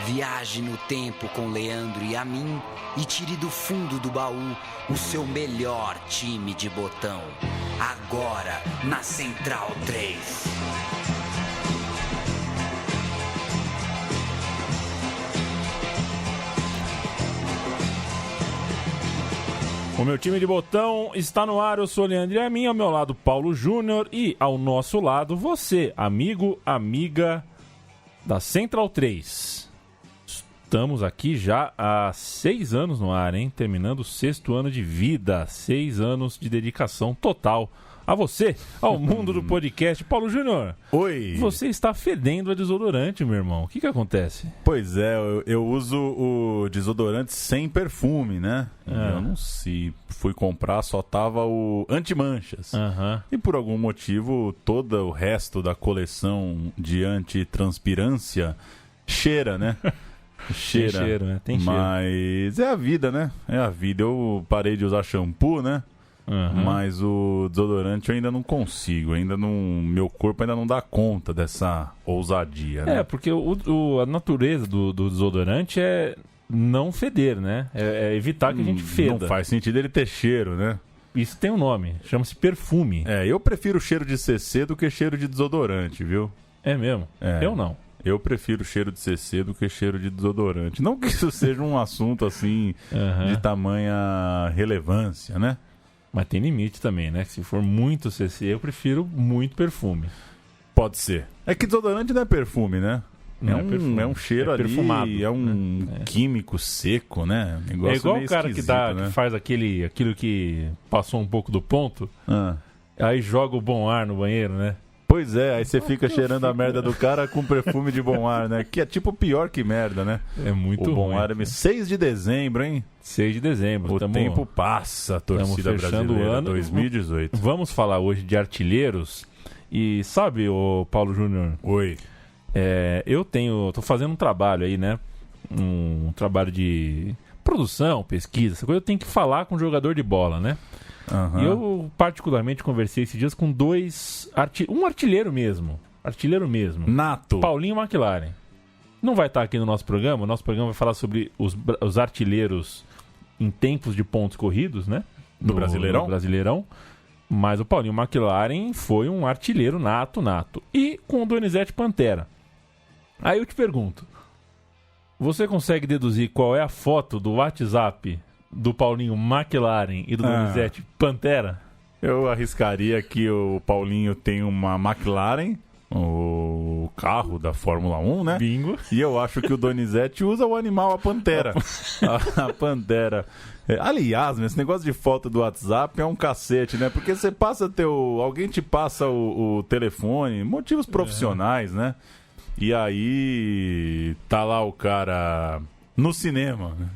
Viaje no tempo com Leandro e a mim e tire do fundo do baú o seu melhor time de botão. Agora na Central 3. O meu time de botão está no ar, eu sou o Leandro e a mim, ao meu lado Paulo Júnior e ao nosso lado você, amigo, amiga da Central 3. Estamos aqui já há 6 anos no ar, hein? Terminando o 6º ano de vida, 6 anos de dedicação total a você, ao mundo do podcast. Paulo Júnior, oi! Você está fedendo a desodorante, meu irmão. O que acontece? Pois é, eu uso o desodorante sem perfume, né? Eu não sei, fui comprar, só tava o anti-manchas. E por algum motivo, todo o resto da coleção de antitranspirância cheira, né? Cheira. Tem cheiro, né? Tem cheiro. Mas é a vida, né? É a vida. Eu parei de usar shampoo, né? Mas o desodorante eu ainda não consigo, meu corpo ainda não dá conta dessa ousadia, né? Porque a natureza do desodorante é não feder, né? É evitar que a gente feda. Não faz sentido ele ter cheiro, né? Isso tem um nome, chama-se perfume. Eu prefiro cheiro de CC do que cheiro de desodorante, viu? É mesmo? Eu não. Eu prefiro cheiro de CC do que cheiro de desodorante. Não que isso seja um assunto assim de tamanha relevância, né? Mas tem limite também, né? Se for muito CC, eu prefiro muito perfume. Pode ser. É que desodorante não é perfume, né? É um cheiro ali, perfumado, é um químico seco, né? É igual o cara que faz aquilo que passou um pouco do ponto, aí joga o bom ar no banheiro, né? Pois é, aí você fica cheirando a merda do cara com perfume de bom ar, né? Que é tipo pior que merda, né? É muito o bom ruim. Ar é 6 de dezembro, hein? 6 de dezembro. O tempo passa, a torcida brasileira, o ano. 2018. Vamos falar hoje de artilheiros. E sabe, o Paulo Júnior? Oi. Tô fazendo um trabalho aí, né? Um trabalho de produção, pesquisa, essa coisa. Eu tenho que falar com o jogador de bola, né? E eu particularmente conversei esses dias com um artilheiro mesmo. Nato. Paulinho McLaren. Não vai estar aqui no nosso programa. O nosso programa vai falar sobre os artilheiros em tempos de pontos corridos, né? Do Brasileirão. Mas o Paulinho McLaren foi um artilheiro nato. E com o Donizete Pantera. Aí eu te pergunto, você consegue deduzir qual é a foto do WhatsApp do Paulinho McLaren e do Donizete Pantera? Eu arriscaria que o Paulinho tem uma McLaren, o carro da Fórmula 1, né? Bingo. E eu acho que o Donizete usa o animal, a pantera. a pantera. Aliás, esse negócio de foto do WhatsApp é um cacete, né? Porque você passa alguém te passa o telefone, motivos profissionais, né? E aí tá lá o cara no cinema, né?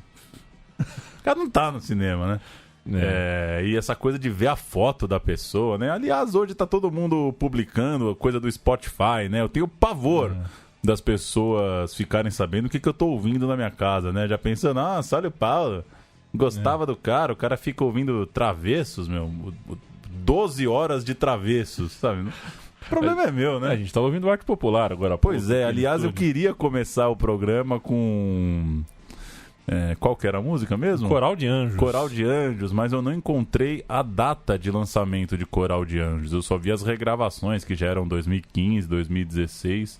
O cara não tá no cinema, né? E essa coisa de ver a foto da pessoa, né? Aliás, hoje tá todo mundo publicando coisa do Spotify, né? Eu tenho pavor das pessoas ficarem sabendo o que eu tô ouvindo na minha casa, né? Já pensando, olha o Paulo, gostava do cara, o cara fica ouvindo Travessos, 12 horas de Travessos, sabe? O problema é meu, né? A gente tá ouvindo arte popular agora. Pois aliás, eu queria começar o programa com... qual que era a música mesmo? Coral de Anjos. Coral de Anjos, mas eu não encontrei a data de lançamento de Coral de Anjos. Eu só vi as regravações, que já eram 2015, 2016,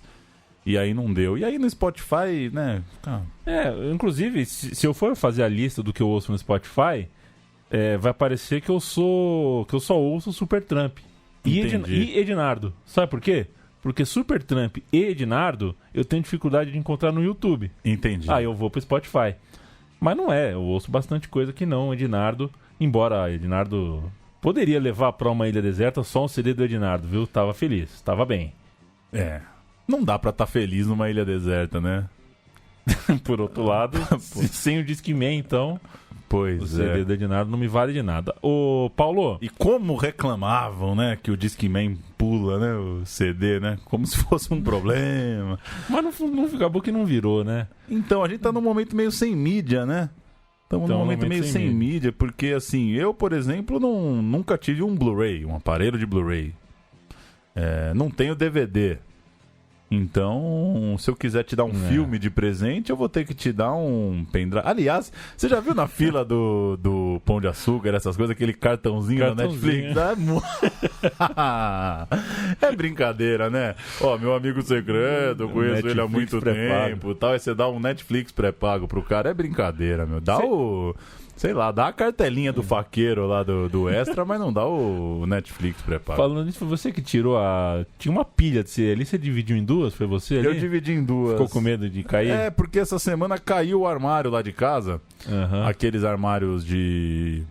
e aí não deu. E aí no Spotify, né? Inclusive, se eu for fazer a lista do que eu ouço no Spotify, vai parecer que eu só ouço Supertramp. E Ednardo. Sabe por quê? Porque Supertramp e Ednardo eu tenho dificuldade de encontrar no YouTube. Entendi. Aí eu vou pro Spotify. Mas não eu ouço bastante coisa que não, Ednardo. Embora Ednardo poderia levar pra uma ilha deserta só um CD do Ednardo, viu? Tava feliz, tava bem. Não dá pra estar feliz numa ilha deserta, né? Por outro lado, sem o Discman, então... Pois o CD do Ednardo não me vale de nada. Ô, Paulo... E como reclamavam, né? Que o Discman pula, né? O CD, né? Como se fosse um problema. Mas não acabou que não virou, né? Então, a gente tá num momento meio sem mídia, né? Estamos num momento meio sem mídia. Porque, assim, eu, por exemplo, nunca tive um Blu-ray, um aparelho de Blu-ray. Não tenho DVD. Então, se eu quiser te dar um filme de presente, eu vou ter que te dar um pendrive. Aliás, você já viu na fila do Pão de Açúcar, essas coisas, aquele cartãozinho da Netflix? É brincadeira, né? Ó, meu amigo segredo, eu conheço Netflix ele há muito tempo e tal. Aí você dá um Netflix pré-pago pro cara, é brincadeira, meu. Dá sei lá, dá a cartelinha do faqueiro lá do Extra, mas não dá o Netflix pré-pago. Falando nisso, foi você que tirou Tinha uma pilha de você ali, você dividiu em duas? Foi você ali? Eu dividi em duas. Ficou com medo de cair? É, porque essa semana caiu o armário lá de casa. Aqueles armários de...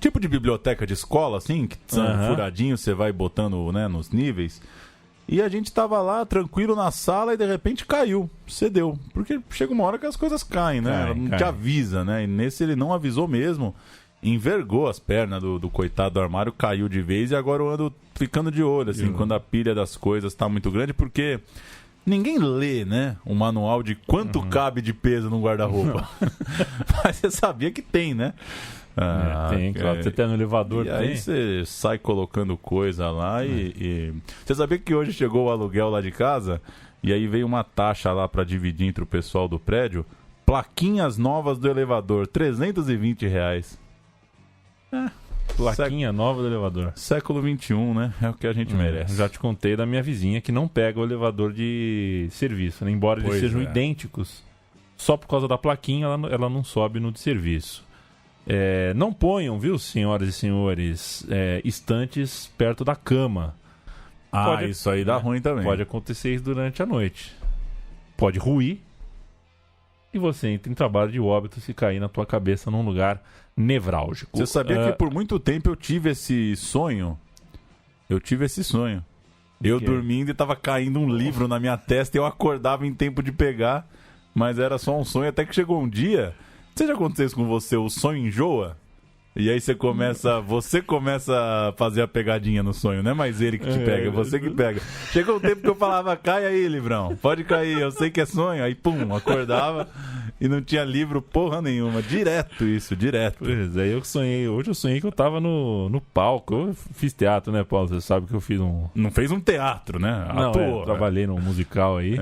tipo de biblioteca de escola, assim, que são furadinhos, você vai botando, né, nos níveis. E a gente tava lá, tranquilo na sala, e de repente caiu, cedeu. Porque chega uma hora que as coisas caem, né? Ela não te avisa, né? E nesse ele não avisou mesmo. Envergou as pernas do coitado do armário, caiu de vez, e agora eu ando ficando de olho, assim, quando a pilha das coisas tá muito grande, porque ninguém lê, né, um manual de quanto cabe de peso no guarda-roupa. Mas você sabia que tem, né? Tem, claro. Você tem no elevador, e aí você sai colocando coisa lá e... Você sabia que hoje chegou o aluguel lá de casa? E aí veio uma taxa lá pra dividir entre o pessoal do prédio. Plaquinhas novas do elevador, R$320. Plaquinha nova do elevador. Século XXI, né? É o que a gente merece. Já te contei da minha vizinha que não pega o elevador de serviço, né? Embora eles sejam idênticos. Só por causa da plaquinha ela não sobe no de serviço. Não ponham, viu, senhoras e senhores, estantes perto da cama. Isso aí dá ruim também. Pode acontecer isso durante a noite. Pode ruir e você entra em trabalho de óbito se cair na tua cabeça num lugar nevrálgico. Você sabia que por muito tempo eu tive esse sonho? Eu dormindo e tava caindo um livro na minha testa e eu acordava em tempo de pegar, mas era só um sonho, até que chegou um dia... Você já aconteceu isso com você? O sonho enjoa? E aí você começa a fazer a pegadinha no sonho. Não é mais ele que te pega, é você que pega. Chegou um tempo que eu falava, cai aí, livrão. Pode cair, eu sei que é sonho. Aí, pum, acordava e não tinha livro porra nenhuma. Direto. Pois é, hoje eu sonhei que eu tava no palco. Eu fiz teatro, né, Paulo? Você sabe que eu fiz um... Não fez um teatro, né? Atuou. Trabalhei num musical aí.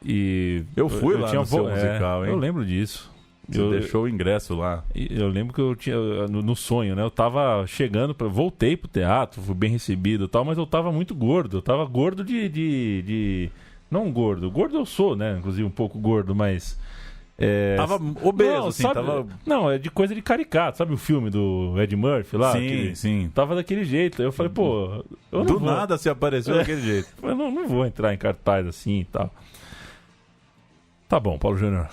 E eu fui lá no seu musical, hein? Eu lembro disso. Você deixou o ingresso lá. Eu lembro que eu tinha, no sonho, né? Eu tava chegando, voltei pro teatro, fui bem recebido e tal, mas eu tava muito gordo. Eu tava gordo não gordo. Gordo eu sou, né? Inclusive um pouco gordo, mas... Tava obeso, assim, sabe, tava... Não, é de coisa de caricato. Sabe o filme do Ed Murphy lá? Sim. Tava daquele jeito. Aí eu falei, pô... Do nada se apareceu daquele jeito. Eu não vou entrar em cartaz assim e tal. Tá bom, Paulo Júnior.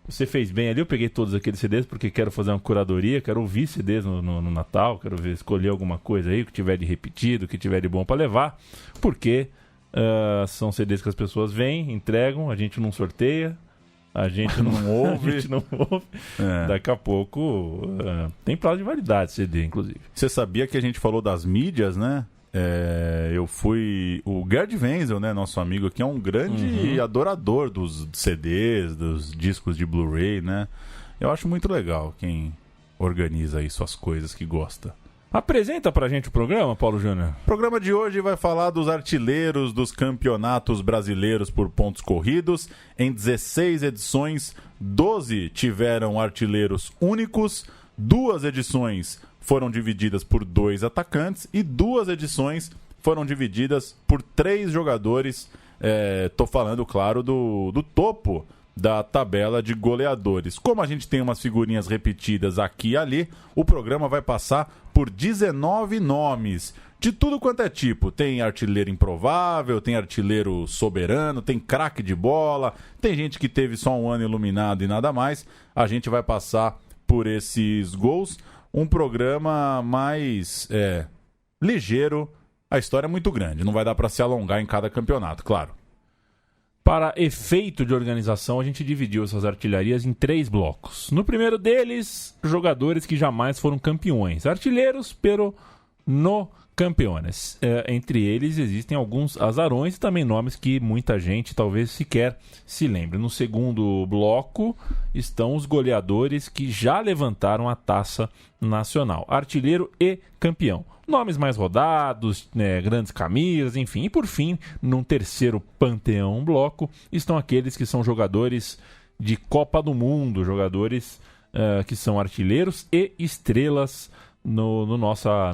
Você fez bem ali, eu peguei todos aqueles CDs porque quero fazer uma curadoria, quero ouvir CDs no Natal, quero escolher alguma coisa aí que tiver de repetido, que tiver de bom para levar, porque são CDs que as pessoas vêm, entregam, a gente não sorteia, a gente não ouve. Daqui a pouco tem prazo de validade CD, inclusive. Você sabia que a gente falou das mídias, né? O Gerd Wenzel, né, nosso amigo aqui, é um grande adorador dos CDs, dos discos de Blu-ray, né? Eu acho muito legal quem organiza aí suas coisas que gosta. Apresenta pra gente o programa, Paulo Júnior. O programa de hoje vai falar dos artilheiros dos campeonatos brasileiros por pontos corridos. Em 16 edições, 12 tiveram artilheiros únicos, 2 edições foram divididas por 2 atacantes e 2 edições foram divididas por 3 jogadores. Tô falando, claro, do topo da tabela de goleadores. Como a gente tem umas figurinhas repetidas aqui e ali, o programa vai passar por 19 nomes. De tudo quanto é tipo. Tem artilheiro improvável, tem artilheiro soberano, tem craque de bola, tem gente que teve só um ano iluminado e nada mais. A gente vai passar por esses gols. Um programa mais ligeiro. A história é muito grande, não vai dar para se alongar em cada campeonato, claro. Para efeito de organização, a gente dividiu essas artilharias em 3 blocos. No primeiro deles, jogadores que jamais foram campeões. Artilheiros, pero no Campeones. Entre eles existem alguns azarões e também nomes que muita gente talvez sequer se lembre. No segundo bloco estão os goleadores que já levantaram a taça nacional, artilheiro e campeão. Nomes mais rodados, né, grandes camisas, enfim. E por fim, num terceiro panteão bloco, estão aqueles que são jogadores de Copa do Mundo, jogadores que são artilheiros e estrelas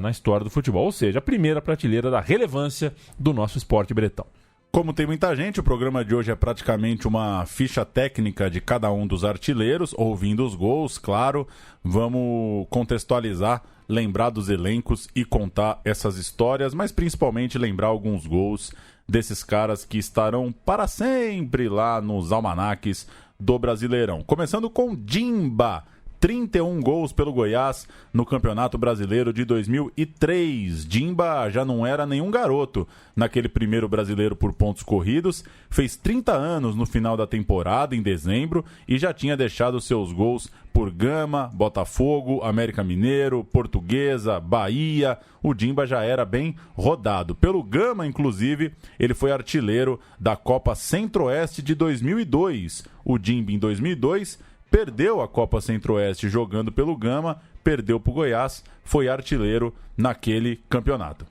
na história do futebol, ou seja, a primeira prateleira da relevância do nosso esporte bretão. Como tem muita gente, o programa de hoje é praticamente uma ficha técnica de cada um dos artilheiros, ouvindo os gols, claro. Vamos contextualizar, lembrar dos elencos e contar essas histórias, mas principalmente lembrar alguns gols desses caras que estarão para sempre lá nos almanaques do Brasileirão. Começando com Dimba. 31 gols pelo Goiás no Campeonato Brasileiro de 2003. Dimba já não era nenhum garoto naquele primeiro brasileiro por pontos corridos, fez 30 anos no final da temporada, em dezembro, e já tinha deixado seus gols por Gama, Botafogo, América Mineiro, Portuguesa, Bahia. O Dimba já era bem rodado. Pelo Gama, inclusive, ele foi artilheiro da Copa Centro-Oeste de 2002. O Dimba, em 2002... perdeu a Copa Centro-Oeste jogando pelo Gama, perdeu para o Goiás, foi artilheiro naquele campeonato.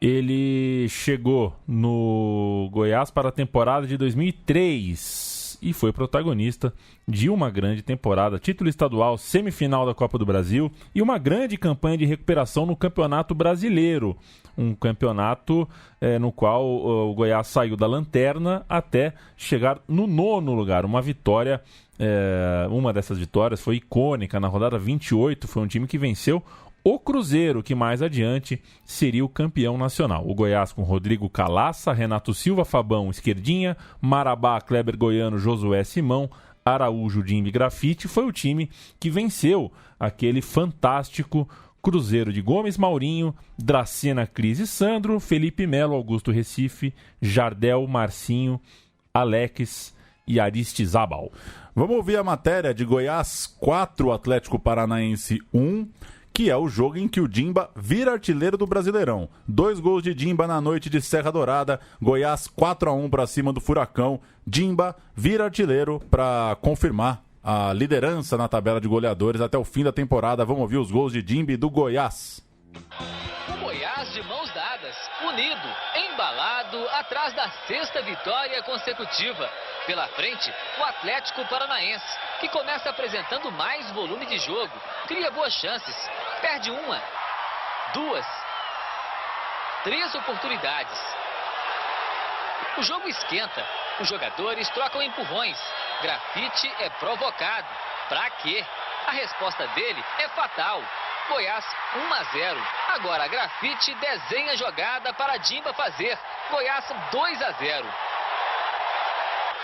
Ele chegou no Goiás para a temporada de 2003 e foi protagonista de uma grande temporada, título estadual, semifinal da Copa do Brasil e uma grande campanha de recuperação no Campeonato Brasileiro. Um campeonato no qual o Goiás saiu da lanterna até chegar no 9º lugar. Uma vitória, uma dessas vitórias foi icônica. Na rodada 28 foi um time que venceu o Cruzeiro, que mais adiante seria o campeão nacional. O Goiás com Rodrigo Calaça, Renato Silva, Fabão, Esquerdinha, Marabá, Kleber Goiano, Josué Simão, Araújo, Dimba e Grafite. Foi o time que venceu aquele fantástico Cruzeiro de Gomes, Maurinho, Dracena, Cris e Sandro, Felipe Melo, Augusto Recife, Jardel, Marcinho, Alex e Aristizábal. Vamos ouvir a matéria de Goiás 4, Atlético Paranaense 1, que é o jogo em que o Dimba vira artilheiro do Brasileirão. 2 gols de Dimba na noite de Serra Dourada, Goiás 4-1 para cima do Furacão. Dimba vira artilheiro para confirmar a liderança na tabela de goleadores até o fim da temporada. Vamos ouvir os gols de Dimba e do Goiás. O Goiás de mãos dadas, unido, embalado, atrás da 6ª vitória consecutiva. Pela frente, o Atlético Paranaense, que começa apresentando mais volume de jogo, cria boas chances, perde 1, 2, 3 oportunidades. O jogo esquenta, os jogadores trocam empurrões, Grafite é provocado. Pra quê? A resposta dele é fatal. Goiás 1-0. Agora Grafite desenha a jogada para Dimba fazer. Goiás 2-0.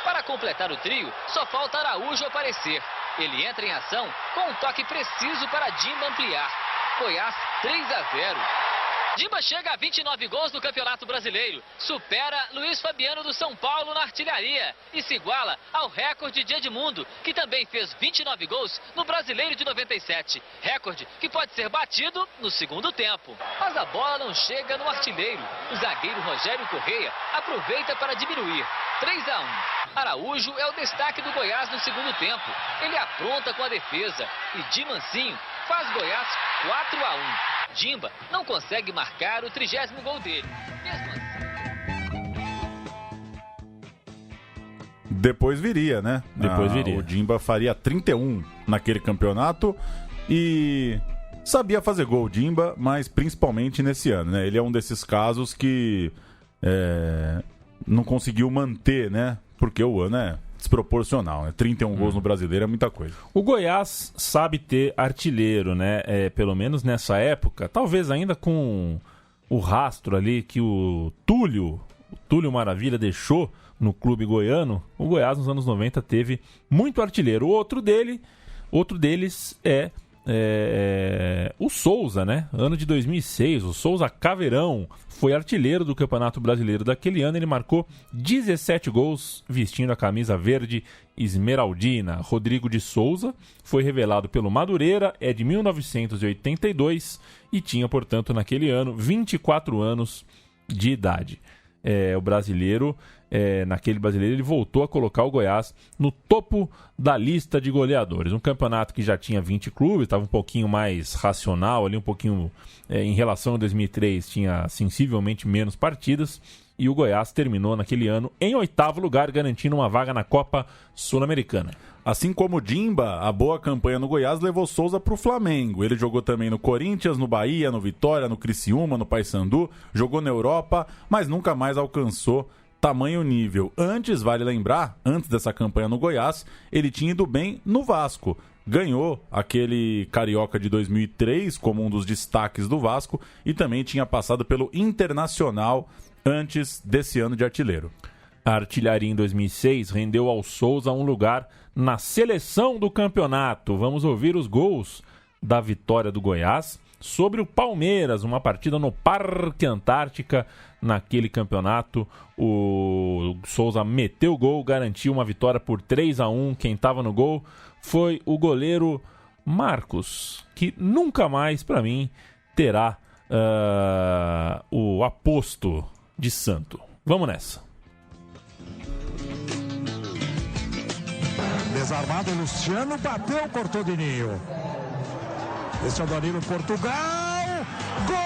Para completar o trio, só falta Araújo aparecer. Ele entra em ação com um toque preciso para Dimba ampliar. Goiás 3-0. Dimba chega a 29 gols no Campeonato Brasileiro, supera Luiz Fabiano do São Paulo na artilharia e se iguala ao recorde de Edmundo, que também fez 29 gols no Brasileiro de 97, recorde que pode ser batido no segundo tempo. Mas a bola não chega no artilheiro. O zagueiro Rogério Correia aproveita para diminuir. 3-1. Araújo é o destaque do Goiás no segundo tempo. Ele apronta com a defesa e de mansinho faz Goiás 4-1. Dimba não consegue marcar o 30º gol dele. Mesmo assim... Depois viria, né? Depois viria. O Dimba faria 31 naquele campeonato e sabia fazer gol, Dimba, mas principalmente nesse ano, né? Ele é um desses casos que não conseguiu manter, né? Porque o ano é desproporcional, né? 31 gols no Brasileiro é muita coisa. O Goiás sabe ter artilheiro, né? Pelo menos nessa época, talvez ainda com o rastro ali que o Túlio Maravilha deixou no clube goiano. O Goiás nos anos 90 teve muito artilheiro. Outro deles é o Souza, né? Ano de 2006, o Souza Caveirão foi artilheiro do Campeonato Brasileiro daquele ano. Ele marcou 17 gols vestindo a camisa verde esmeraldina. Rodrigo de Souza foi revelado pelo Madureira, é de 1982 e tinha, portanto, naquele ano, 24 anos de idade. O brasileiro, naquele brasileiro, ele voltou a colocar o Goiás no topo da lista de goleadores. Um campeonato que já tinha 20 clubes, estava um pouquinho mais racional ali, um pouquinho em relação a 2003, tinha sensivelmente menos partidas. E o Goiás terminou naquele ano em 8º lugar, garantindo uma vaga na Copa Sul-Americana. Assim como o Dimba, a boa campanha no Goiás levou Souza para o Flamengo. Ele jogou também no Corinthians, no Bahia, no Vitória, no Criciúma, no Paysandu, jogou na Europa, mas nunca mais alcançou tamanho nível. Antes, vale lembrar, antes dessa campanha no Goiás, ele tinha ido bem no Vasco. Ganhou aquele Carioca de 2003 como um dos destaques do Vasco e também tinha passado pelo Internacional antes desse ano de artilheiro. A artilharia em 2006 rendeu ao Souza um lugar na seleção do campeonato. Vamos ouvir os gols da vitória do Goiás sobre o Palmeiras, uma partida no Parque Antártica. Naquele campeonato, o Souza meteu o gol, garantiu uma vitória por 3-1. Quem estava no gol foi o goleiro Marcos, que nunca mais, para mim, terá o aposto de santo. Vamos nessa. Desarmado, Luciano bateu, cortou de ninho. Esse é o Danilo, Portugal. Gol!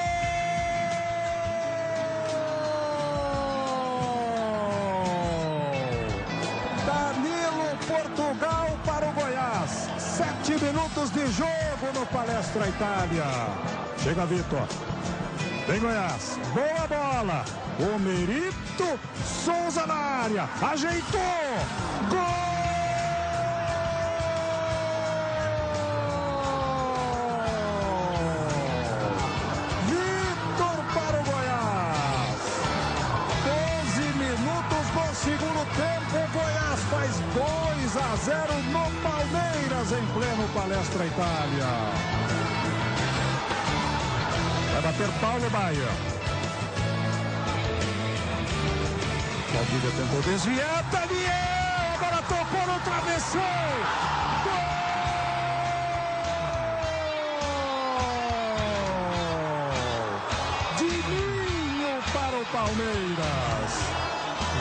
Danilo, Portugal para o Goiás. 7 minutos de jogo no Palestra Itália. Chega Vitor. Vem Goiás. Boa bola. O Merito. Souza na área. Ajeitou. Gol! Segundo tempo, o Goiás faz 2-0 no Palmeiras em pleno Palestra Itália. Vai bater Paulo Baia. Valdívia tentou desviar, Daniel, agora tocou no travessão. Gol! De ninho para o Palmeiras.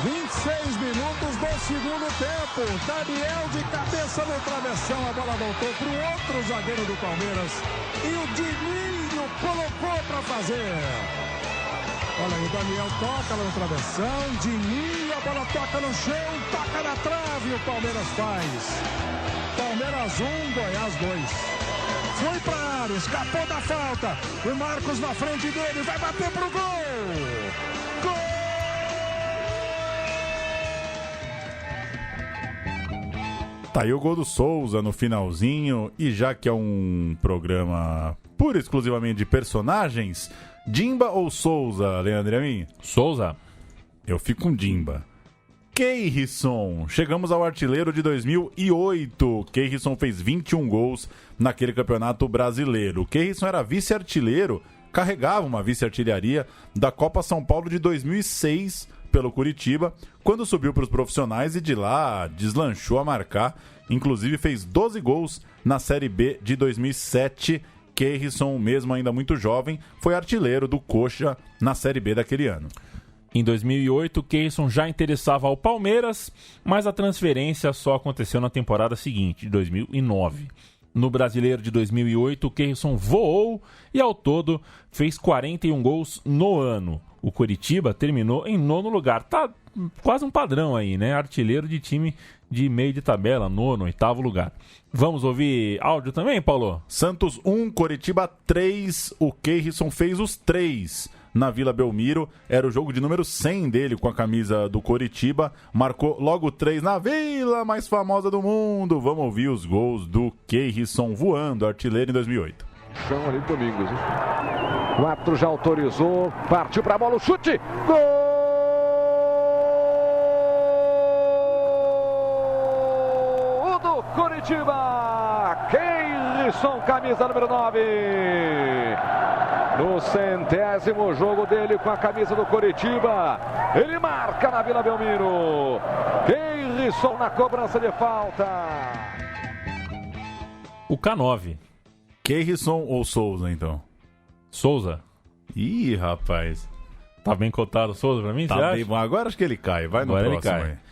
26 minutos do segundo tempo. Daniel de cabeça no travessão. A bola voltou para o outro zagueiro do Palmeiras. E o Dininho colocou para fazer. Olha aí, o Daniel toca lá no travessão. Dininho, a bola toca no chão. Toca na trave. O Palmeiras faz. Palmeiras 1, Goiás 2. Foi para a área, escapou da falta. O Marcos na frente dele. Vai bater pro gol. Gol! Tá aí o gol do Souza no finalzinho, e já que é um programa pura e exclusivamente de personagens, Dimba ou Souza, Leandro Amin? Souza. Eu fico com Dimba. Keirson. Chegamos ao artilheiro de 2008. Keirson fez 21 gols naquele campeonato brasileiro. Keirson era vice-artilheiro, carregava uma vice-artilharia da Copa São Paulo de 2006 pelo Curitiba, quando subiu para os profissionais e de lá deslanchou a marcar. Inclusive fez 12 gols na Série B de 2007. Keirson, mesmo ainda muito jovem, foi artilheiro do Coxa na Série B daquele ano. Em 2008, Keirson já interessava ao Palmeiras, mas a transferência só aconteceu na temporada seguinte, de 2009. No Brasileiro de 2008, o Keirson voou e, ao todo, fez 41 gols no ano. O Coritiba terminou em 9º lugar. Tá quase um padrão aí, né? Artilheiro de time de meio de tabela, 9º, 8º lugar. Vamos ouvir áudio também, Paulo? Santos 1, Coritiba 3. O Keirson fez os 3 na Vila Belmiro. Era o jogo de número 100 dele com a camisa do Coritiba. Marcou logo 3 na vila mais famosa do mundo. Vamos ouvir os gols do Keirson voando, artilheiro em 2008. Chama ali Domingos, hein? 4 já autorizou, partiu pra bola, o chute, gol do Coritiba, Keirson. Keirson, camisa número 9. No 100º jogo dele com a camisa do Coritiba. Ele marca na Vila Belmiro. Keirson na cobrança de falta. O K9. Keirson ou Souza, então? Souza. Ih, rapaz. Tá bem cotado o Souza pra mim, Tá bem bom. Agora acho que ele cai. Vai no Agora próximo ele cai. aí.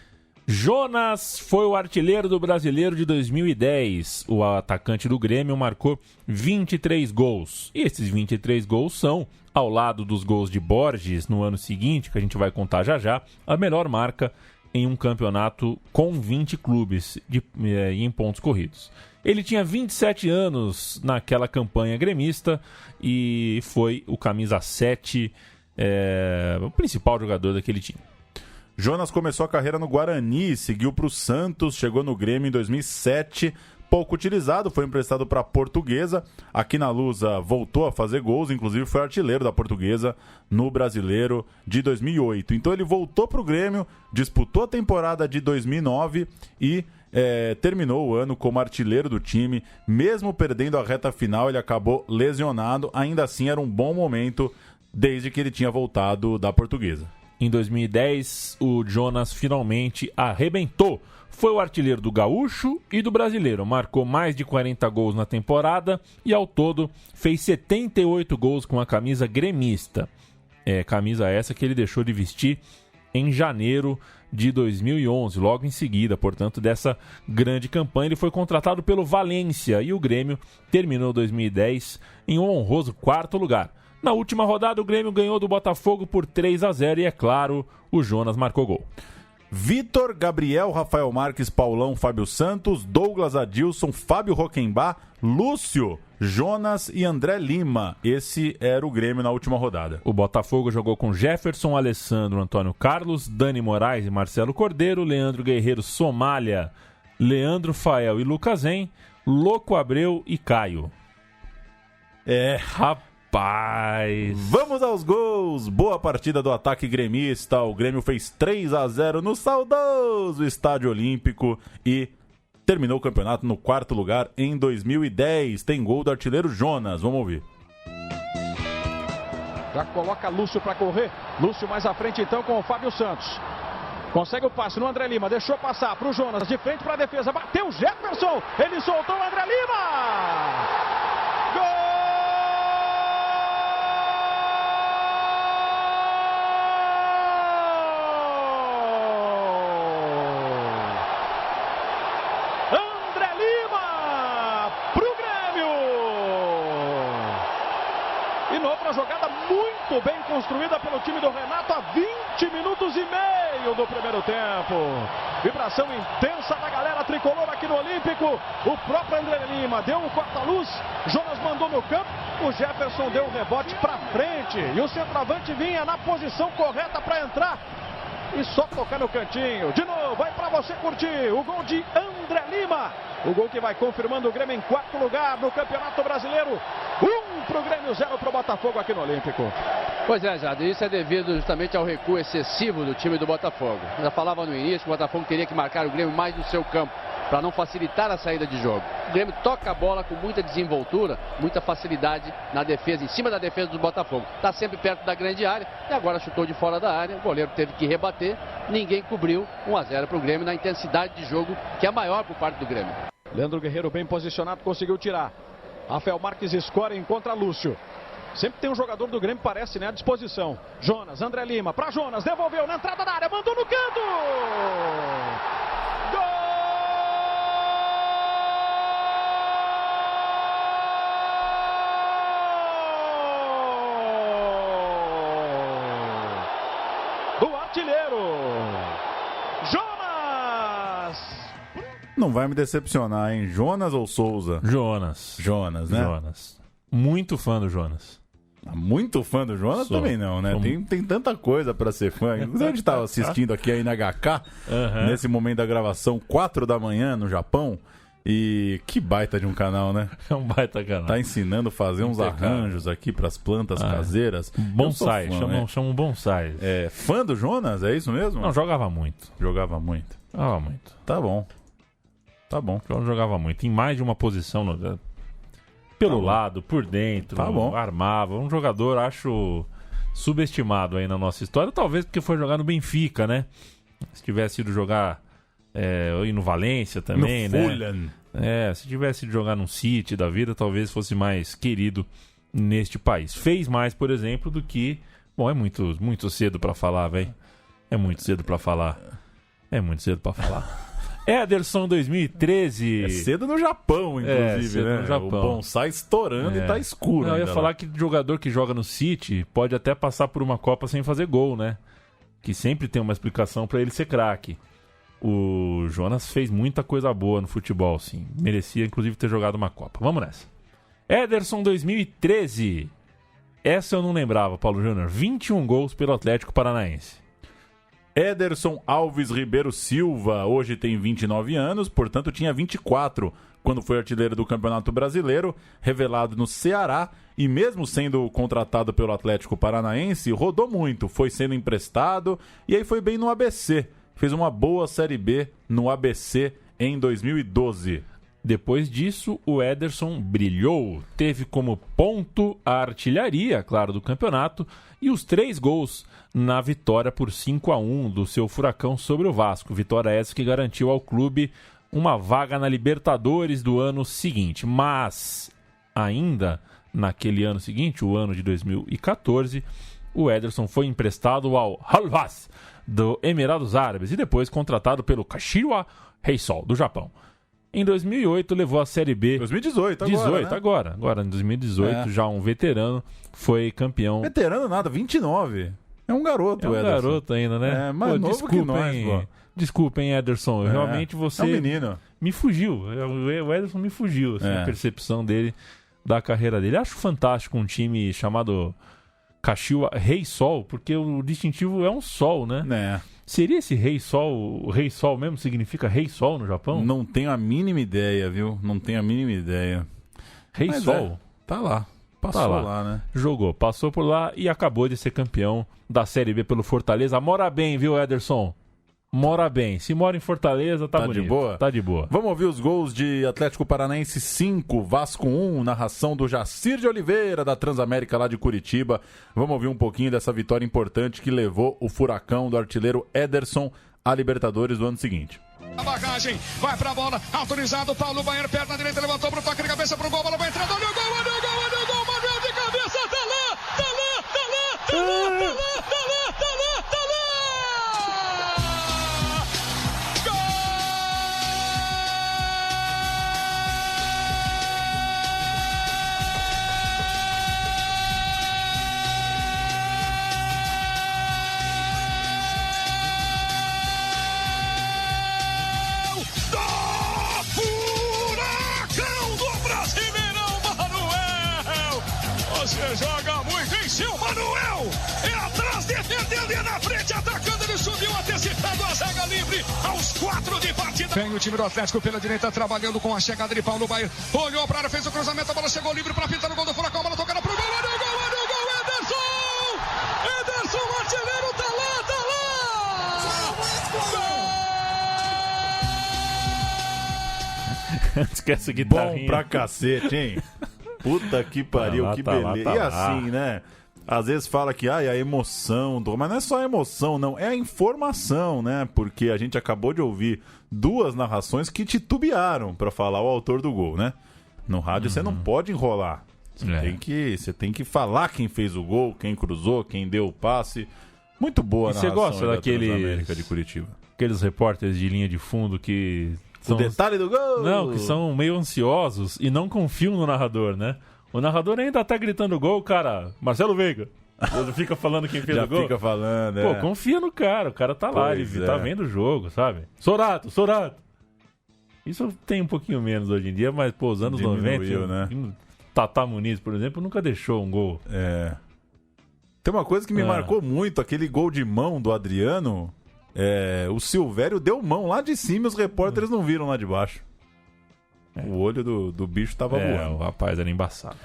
Jonas foi o artilheiro do Brasileiro de 2010. O atacante do Grêmio marcou 23 gols. E esses 23 gols são, ao lado dos gols de Borges no ano seguinte, que a gente vai contar já já, a melhor marca em um campeonato com 20 clubes em pontos corridos. Ele tinha 27 anos naquela campanha gremista e foi o camisa 7, o principal jogador daquele time. Jonas começou a carreira no Guarani, seguiu para o Santos, chegou no Grêmio em 2007, pouco utilizado, foi emprestado para a Portuguesa. Aqui na Lusa voltou a fazer gols, inclusive foi artilheiro da Portuguesa no Brasileiro de 2008. Então ele voltou para o Grêmio, disputou a temporada de 2009 e terminou o ano como artilheiro do time. Mesmo perdendo a reta final, ele acabou lesionado. Ainda assim, era um bom momento desde que ele tinha voltado da Portuguesa. Em 2010, o Jonas finalmente arrebentou. Foi o artilheiro do Gaúcho e do Brasileiro. Marcou mais de 40 gols na temporada e, ao todo, fez 78 gols com a camisa gremista. Camisa essa que ele deixou de vestir em janeiro de 2011, logo em seguida, portanto, dessa grande campanha. Ele foi contratado pelo Valência e o Grêmio terminou 2010 em um honroso 4º lugar. Na última rodada, o Grêmio ganhou do Botafogo por 3-0 e, é claro, o Jonas marcou gol. Vitor, Gabriel, Rafael Marques, Paulão, Fábio Santos, Douglas Adilson, Fábio Roquembar, Lúcio, Jonas e André Lima. Esse era o Grêmio na última rodada. O Botafogo jogou com Jefferson, Alessandro, Antônio Carlos, Dani Moraes e Marcelo Cordeiro, Leandro Guerreiro, Somália, Leandro Fael e Lucas Hen, Louco Abreu e Caio. Rapaz! Vamos aos gols! Boa partida do ataque gremista. O Grêmio fez 3-0 no saudoso Estádio Olímpico e terminou o campeonato no 4º lugar em 2010. Tem gol do artilheiro Jonas. Vamos ouvir. Já coloca Lúcio para correr. Lúcio mais à frente então com o Fábio Santos. Consegue o passe no André Lima. Deixou passar para o Jonas. De frente para a defesa. Bateu Jefferson. Ele soltou o André Lima. Jogada muito bem construída pelo time do Renato há 20 minutos e meio do primeiro tempo. Vibração intensa da galera tricolor aqui no Olímpico. O próprio André Lima deu um corta-luz. Jonas mandou no campo. O Jefferson deu um rebote para frente. E o centroavante vinha na posição correta para entrar. E só tocar no cantinho. De novo, vai para você curtir. O gol de André Lima. O gol que vai confirmando o Grêmio em 4º lugar no Campeonato Brasileiro. 1 pro Grêmio, 0 pro Botafogo aqui no Olímpico. Pois é, Jado, isso é devido justamente ao recuo excessivo do time do Botafogo. Eu já falava no início que o Botafogo teria que marcar o Grêmio mais no seu campo, para não facilitar a saída de jogo. O Grêmio toca a bola com muita desenvoltura, muita facilidade na defesa, em cima da defesa do Botafogo. Está sempre perto da grande área e agora chutou de fora da área. O goleiro teve que rebater, ninguém cobriu. 1-0 para o Grêmio na intensidade de jogo que é maior por parte do Grêmio. Leandro Guerreiro bem posicionado, conseguiu tirar. Rafael Marques escora e encontra Lúcio. Sempre tem um jogador do Grêmio, parece, né, à disposição. Jonas, André Lima, para Jonas, devolveu na entrada da área, mandou no canto! Gol! Do artilheiro, Jonas! Não vai me decepcionar, hein? Jonas ou Souza? Jonas. Jonas, né? Jonas. Muito fã do Jonas. Muito fã do Jonas? Sou. Também não, né? Tem tanta coisa pra ser fã. Inclusive, a gente tava assistindo aqui aí na HK, nesse momento da gravação, 4 da manhã no Japão. E que baita de um canal, né? É um baita canal. Tá ensinando a fazer uns arranjos aqui pras plantas caseiras. Bonsai, fã, chamam bonsai. É, fã do Jonas? É isso mesmo? Não, jogava muito. Jogava muito. Jogava muito. Tá bom. Tá bom. Jogava muito. Em mais de uma posição. Pelo lado, por dentro, Tá bom. armava. Um jogador, acho, subestimado aí na nossa história. Talvez porque foi jogar no Benfica, né? Se tivesse ido jogar no Valência também, no né? Fulham. Se tivesse ido jogar num City da vida, talvez fosse mais querido neste país. Fez mais, por exemplo, do que... Bom, é muito, muito cedo pra falar, velho. É muito cedo pra falar. Ederson 2013. É cedo no Japão, inclusive, cedo né? no Japão. O bonsai estourando e tá escuro. Não, eu ia ainda falar lá. que jogador que joga no City pode até passar por uma Copa sem fazer gol, né? Que sempre tem uma explicação pra ele ser craque. O Jonas fez muita coisa boa no futebol, sim. Merecia, inclusive, ter jogado uma Copa. Vamos nessa. Ederson 2013. Essa eu não lembrava, Paulo Júnior. 21 gols pelo Atlético Paranaense. Ederson Alves Ribeiro Silva, hoje tem 29 anos, portanto tinha 24 quando foi artilheiro do Campeonato Brasileiro, revelado no Ceará, e mesmo sendo contratado pelo Atlético Paranaense, rodou muito, foi sendo emprestado, e aí foi bem no ABC. Fez uma boa Série B no ABC em 2012. Depois disso, o Ederson brilhou. Teve como ponto a artilharia, claro, do campeonato e os 3 gols na vitória por 5-1 do seu Furacão sobre o Vasco. Vitória essa que garantiu ao clube uma vaga na Libertadores do ano seguinte. Mas, ainda naquele ano seguinte, o ano de 2014, o Ederson foi emprestado ao Al-Vas do Emirados Árabes e depois contratado pelo Kashiwa Reysol do Japão. Em 2008 levou a Série B. 2018, Agora em 2018, já um veterano, foi campeão. Veterano nada, 29. É um garoto, Ederson. Garoto ainda, né? Mais novo que nós, pô. Desculpem, Ederson. Realmente você... É um menino. Me fugiu. O Ederson me fugiu, assim, a percepção dele, da carreira dele. Acho fantástico um time chamado Kashiwa Reysol, porque o distintivo é um sol, né? Seria esse Rei Sol, o Rei Sol mesmo significa Rei Sol no Japão? Não tenho a mínima ideia, viu? Não tenho a mínima ideia. Rei Sol? Tá lá. Passou lá, né? Jogou, passou por lá e acabou de ser campeão da Série B pelo Fortaleza. Mora bem, viu, Ederson? Mora bem. Se mora em Fortaleza, tá bonito. De boa? Tá de boa. Vamos ouvir os gols de Atlético Paranaense 5, Vasco 1, narração do Jacir de Oliveira, da Transamérica lá de Curitiba. Vamos ouvir um pouquinho dessa vitória importante que levou o Furacão do artilheiro Ederson à Libertadores do ano seguinte. A bagagem, vai pra bola, autorizado, Paulo Baiano, perna direita, levantou pro toque de cabeça pro gol, bola vai entrando, olha o gol, olha o gol, olha o gol, Manuel de cabeça, tá lá, tá lá, tá lá, tá lá, tá lá, tá lá, tá lá, tá lá! Você joga muito em seu Manuel. É atrás, defendendo e na frente, atacando. Ele subiu antecipando a zaga livre aos 4 de partida. Vem o time do Atlético pela direita, trabalhando com a chegada de Paulo Baiano. Olhou para a área, fez o cruzamento, a bola chegou livre para pintar o gol do Furacão. A bola tocada pro gol. Olha o gol, olha o gol, Ederson! Ederson, artilheiro, tá lá, tá lá! Esquece a guitarrinha. Bom pra cacete, hein? Puta que pariu, que beleza. E assim, né? Às vezes fala que a emoção, mas não é só a emoção, não. É a informação, né? Porque a gente acabou de ouvir 2 narrações que titubearam pra falar o autor do gol, né? No rádio você não pode enrolar. Você tem que falar quem fez o gol, quem cruzou, quem deu o passe. Muito boa a narração. E você gosta daqueles Transamérica de Curitiba? Aqueles repórteres de linha de fundo que... O detalhe do gol! Não, que são meio ansiosos e não confiam no narrador, né? O narrador ainda tá gritando gol, cara. Marcelo Veiga. Ele fica falando quem fez o gol. Já fica falando, Pô, confia no cara. O cara tá lá, ele tá vendo o jogo, sabe? Sorato! Isso tem um pouquinho menos hoje em dia, mas, pô, os anos 90... né? Tata Muniz, por exemplo, nunca deixou um gol. Tem uma coisa que me marcou muito, aquele gol de mão do Adriano... o Silvério deu mão lá de cima e os repórteres não viram lá de baixo. O olho do bicho tava voando. O rapaz era embaçado.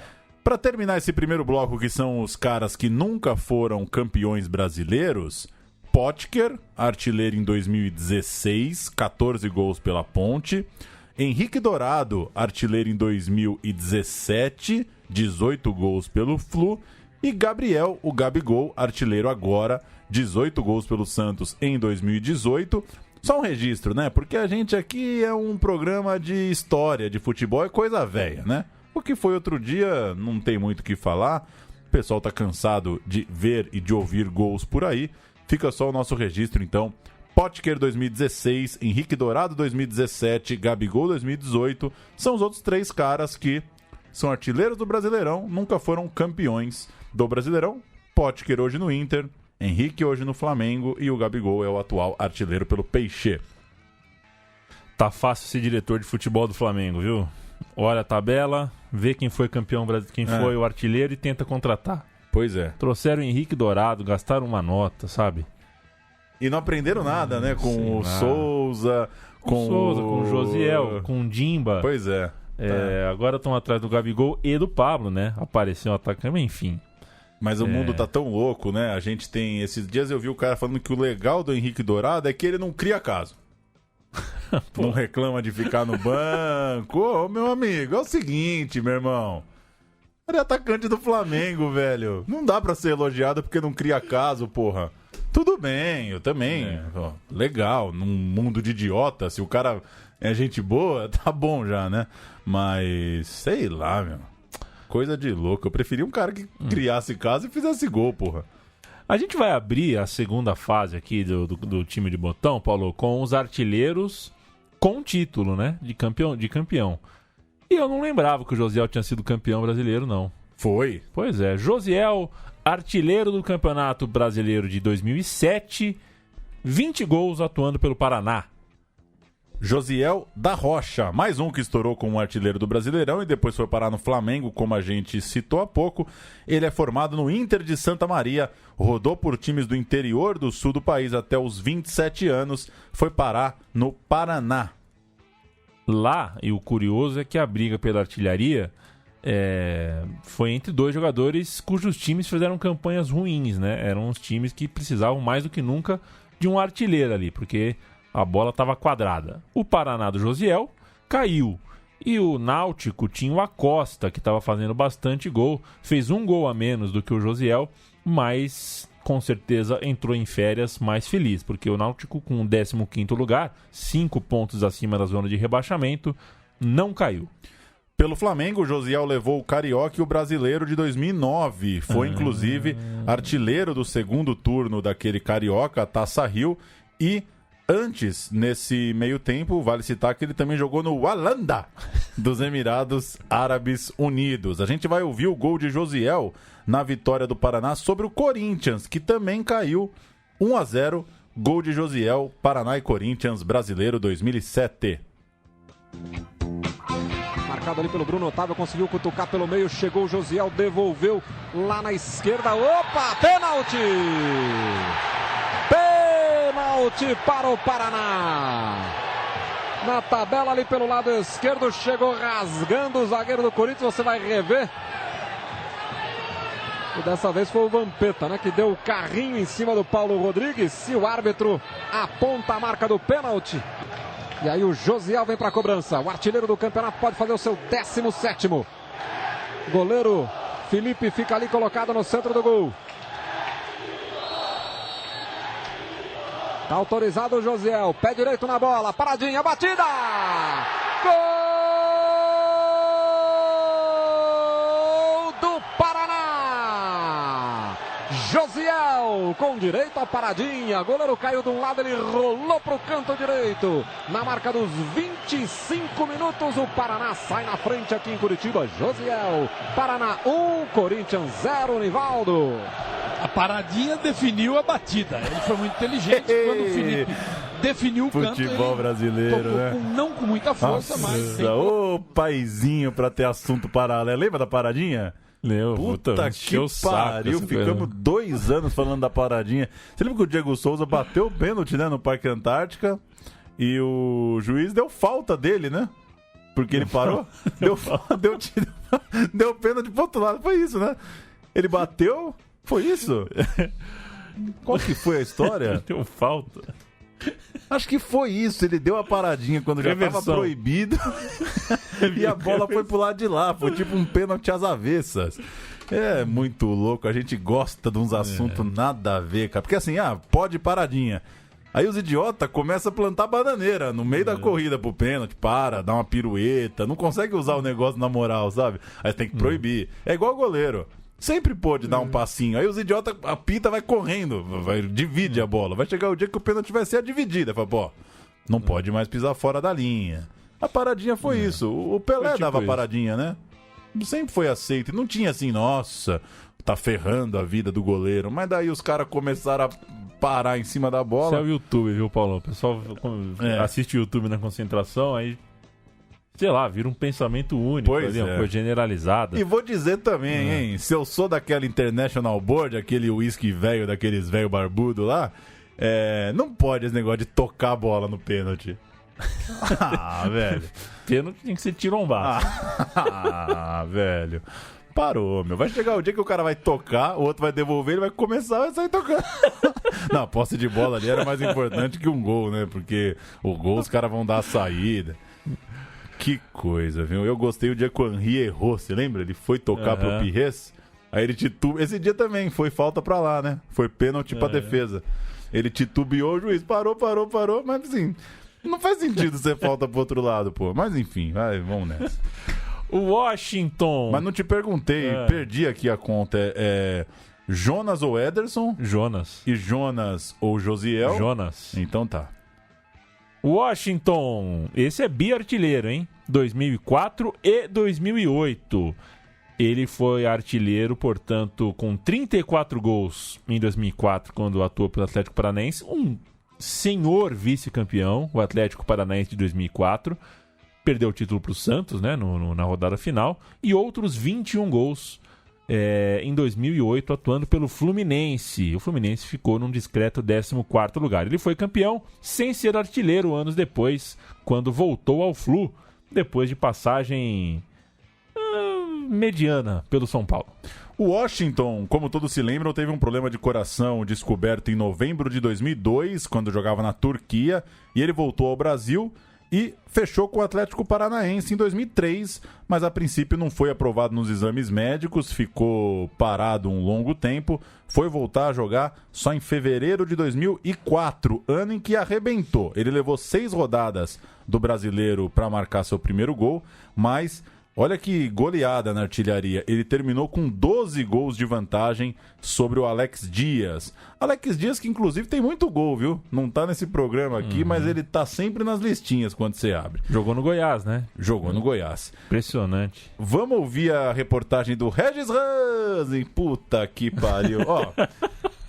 Pra terminar esse primeiro bloco, que são os caras que nunca foram campeões brasileiros, Potker, artilheiro em 2016, 14 gols pela Ponte. Henrique Dourado, artilheiro em 2017, 18 gols pelo Flu. E Gabriel, o Gabigol, artilheiro agora, 18 gols pelo Santos em 2018. Só um registro, né? Porque a gente aqui é um programa de história, de futebol, é coisa velha, né? O que foi outro dia, não tem muito o que falar. O pessoal tá cansado de ver e de ouvir gols por aí. Fica só o nosso registro, então. Potker 2016, Henrique Dourado 2017, Gabigol 2018. São os outros 3 caras que são artilheiros do Brasileirão, nunca foram campeões do Brasileirão. Potker hoje no Inter, Henrique hoje no Flamengo e o Gabigol é o atual artilheiro pelo Peixe. Tá fácil ser diretor de futebol do Flamengo, viu? Olha a tabela, vê quem foi campeão, quem foi o artilheiro e tenta contratar. Pois é. Trouxeram o Henrique Dourado, gastaram uma nota, sabe? E não aprenderam nada, né? Com o Souza, com o Josiel, com o Dimba. Pois é. Agora estão atrás do Gabigol e do Pablo, né? Apareceu um atacante, enfim. Mas o mundo tá tão louco, né? A gente tem... Esses dias eu vi o cara falando que o legal do Henrique Dourado é que ele não cria caso. Não reclama de ficar no banco. Ô, meu amigo, é o seguinte, meu irmão. Ele é atacante do Flamengo, velho. Não dá pra ser elogiado porque não cria caso, porra. Tudo bem, eu também. Ó, legal, num mundo de idiota, se o cara é gente boa, tá bom já, né? Mas, sei lá, meu. Coisa de louco. Eu preferia um cara que criasse caso e fizesse gol, porra. A gente vai abrir a segunda fase aqui do time de botão, Paulo, com os artilheiros com título, né? De campeão. E eu não lembrava que o Josiel tinha sido campeão brasileiro, não. Foi? Pois é. Josiel, artilheiro do Campeonato Brasileiro de 2007, 20 gols atuando pelo Paraná. Josiel da Rocha, mais um que estourou como artilheiro do Brasileirão e depois foi parar no Flamengo, como a gente citou há pouco. Ele é formado no Inter de Santa Maria, rodou por times do interior do sul do país até os 27 anos, foi parar no Paraná. Lá, e o curioso é que a briga pela artilharia foi entre 2 jogadores cujos times fizeram campanhas ruins, né? Eram os times que precisavam mais do que nunca de um artilheiro ali, porque a bola estava quadrada. O Paraná do Josiel caiu. E o Náutico tinha o Acosta, que estava fazendo bastante gol. Fez um gol a menos do que o Josiel, mas com certeza entrou em férias mais feliz, porque o Náutico, com o 15º lugar, 5 pontos acima da zona de rebaixamento, não caiu. Pelo Flamengo, o Josiel levou o Carioca e o Brasileiro de 2009. Foi, inclusive, artilheiro do segundo turno daquele Carioca, a Taça Rio, e... Antes, nesse meio tempo, vale citar que ele também jogou no Al-Ahly dos Emirados Árabes Unidos. A gente vai ouvir o gol de Josiel na vitória do Paraná sobre o Corinthians, que também caiu 1-0. Gol de Josiel, Paraná e Corinthians, Brasileiro 2007. Marcado ali pelo Bruno Otávio, conseguiu cutucar pelo meio, chegou o Josiel, devolveu lá na esquerda. Opa, pênalti! Pênalti para o Paraná. Na tabela ali pelo lado esquerdo, chegou rasgando o zagueiro do Corinthians, você vai rever. E dessa vez foi o Vampeta, né, que deu o carrinho em cima do Paulo Rodrigues. E o árbitro aponta a marca do pênalti. E aí o Josiel vem para a cobrança. O artilheiro do campeonato pode fazer o seu 17º. Goleiro Felipe fica ali colocado no centro do gol. Tá autorizado o Josiel, pé direito na bola, paradinha, batida! Gol do Paraná! Josiel com direito à paradinha, goleiro caiu de um lado, ele rolou pro canto direito. Na marca dos 25 minutos, o Paraná sai na frente aqui em Curitiba. Josiel, Paraná 1, Corinthians 0, Nivaldo. A paradinha definiu a batida. Ele foi muito inteligente quando o Felipe definiu o canto. Futebol brasileiro, né? Não com muita força, mas... Ô, paizinho pra ter assunto paralelo. Lembra da paradinha? Puta que pariu. Ficamos 2 anos falando da paradinha. Você lembra que o Diego Souza bateu o pênalti, né, no Parque Antártica? E o juiz deu falta dele, né? Porque ele parou. Deu pênalti pro outro lado. Foi isso, né? Ele bateu... Foi isso? Qual que foi a história? Deu falta. Acho que foi isso, ele deu a paradinha quando já tava proibido e a bola foi pro lado de lá, foi tipo um pênalti às avessas. É muito louco, a gente gosta de uns assuntos nada a ver, cara. Porque assim, pode paradinha. Aí os idiotas começam a plantar bananeira no meio da corrida pro pênalti, dá uma pirueta, não consegue usar o negócio na moral, sabe? Aí tem que proibir. É igual goleiro. Sempre pôde dar um passinho. Aí os idiotas, a pita vai correndo, divide a bola. Vai chegar o dia que o pênalti vai ser a dividida. Fala, pô, não pode mais pisar fora da linha. A paradinha foi isso. O Pelé tipo dava paradinha, né? Sempre foi aceito. Não tinha assim, nossa, tá ferrando a vida do goleiro. Mas daí os caras começaram a parar em cima da bola. Isso é o YouTube, viu, Paulão? O pessoal assiste o YouTube na concentração, aí... sei lá, vira um pensamento único, uma coisa generalizada. E vou dizer também, hein, se eu sou daquela International Board, aquele uísque velho, daqueles velho barbudo lá, não pode esse negócio de tocar a bola no pênalti. Velho. Pênalti tem que ser tirombado. Velho. Parou, meu. Vai chegar o dia que o cara vai tocar, o outro vai devolver, ele vai começar a sair tocando. Não, a posse de bola ali era mais importante que um gol, né? Porque o gol os caras vão dar a saída. Que coisa, viu? Eu gostei o dia que o Henry errou, você lembra? Ele foi tocar pro Pires, aí ele titubeou. Esse dia também foi falta pra lá, né? Foi pênalti pra defesa. Ele titubeou, o juiz parou, mas assim, não faz sentido ser falta pro outro lado, pô. Mas enfim, vamos nessa. O Washington... Mas não te perguntei, perdi aqui a conta. Jonas ou Ederson? Jonas. E Jonas ou Josiel? Jonas. Então tá. Washington, esse é bi-artilheiro, hein? 2004 e 2008. Ele foi artilheiro, portanto, com 34 gols em 2004, quando atuou pelo Atlético Paranaense. Um senhor vice-campeão, o Atlético Paranaense de 2004. Perdeu o título para o Santos, né, na rodada final. E outros 21 gols em 2008, atuando pelo Fluminense. O Fluminense ficou num discreto 14º lugar. Ele foi campeão sem ser artilheiro anos depois, quando voltou ao Flu, depois de passagem mediana pelo São Paulo. O Washington, como todos se lembram, teve um problema de coração descoberto em novembro de 2002, quando jogava na Turquia, e ele voltou ao Brasil e fechou com o Atlético Paranaense em 2003, mas a princípio não foi aprovado nos exames médicos, ficou parado um longo tempo, foi voltar a jogar só em fevereiro de 2004, ano em que arrebentou. Ele levou 6 rodadas do Brasileiro para marcar seu primeiro gol, mas olha que goleada na artilharia. Ele terminou com 12 gols de vantagem sobre o Alex Dias. Alex Dias que inclusive tem muito gol, viu? Não tá nesse programa aqui, mas ele tá sempre nas listinhas quando você abre. Jogou no Goiás, né? Jogou no Goiás. Impressionante. Vamos ouvir a reportagem do Regis Hansen. Puta que pariu. Ó,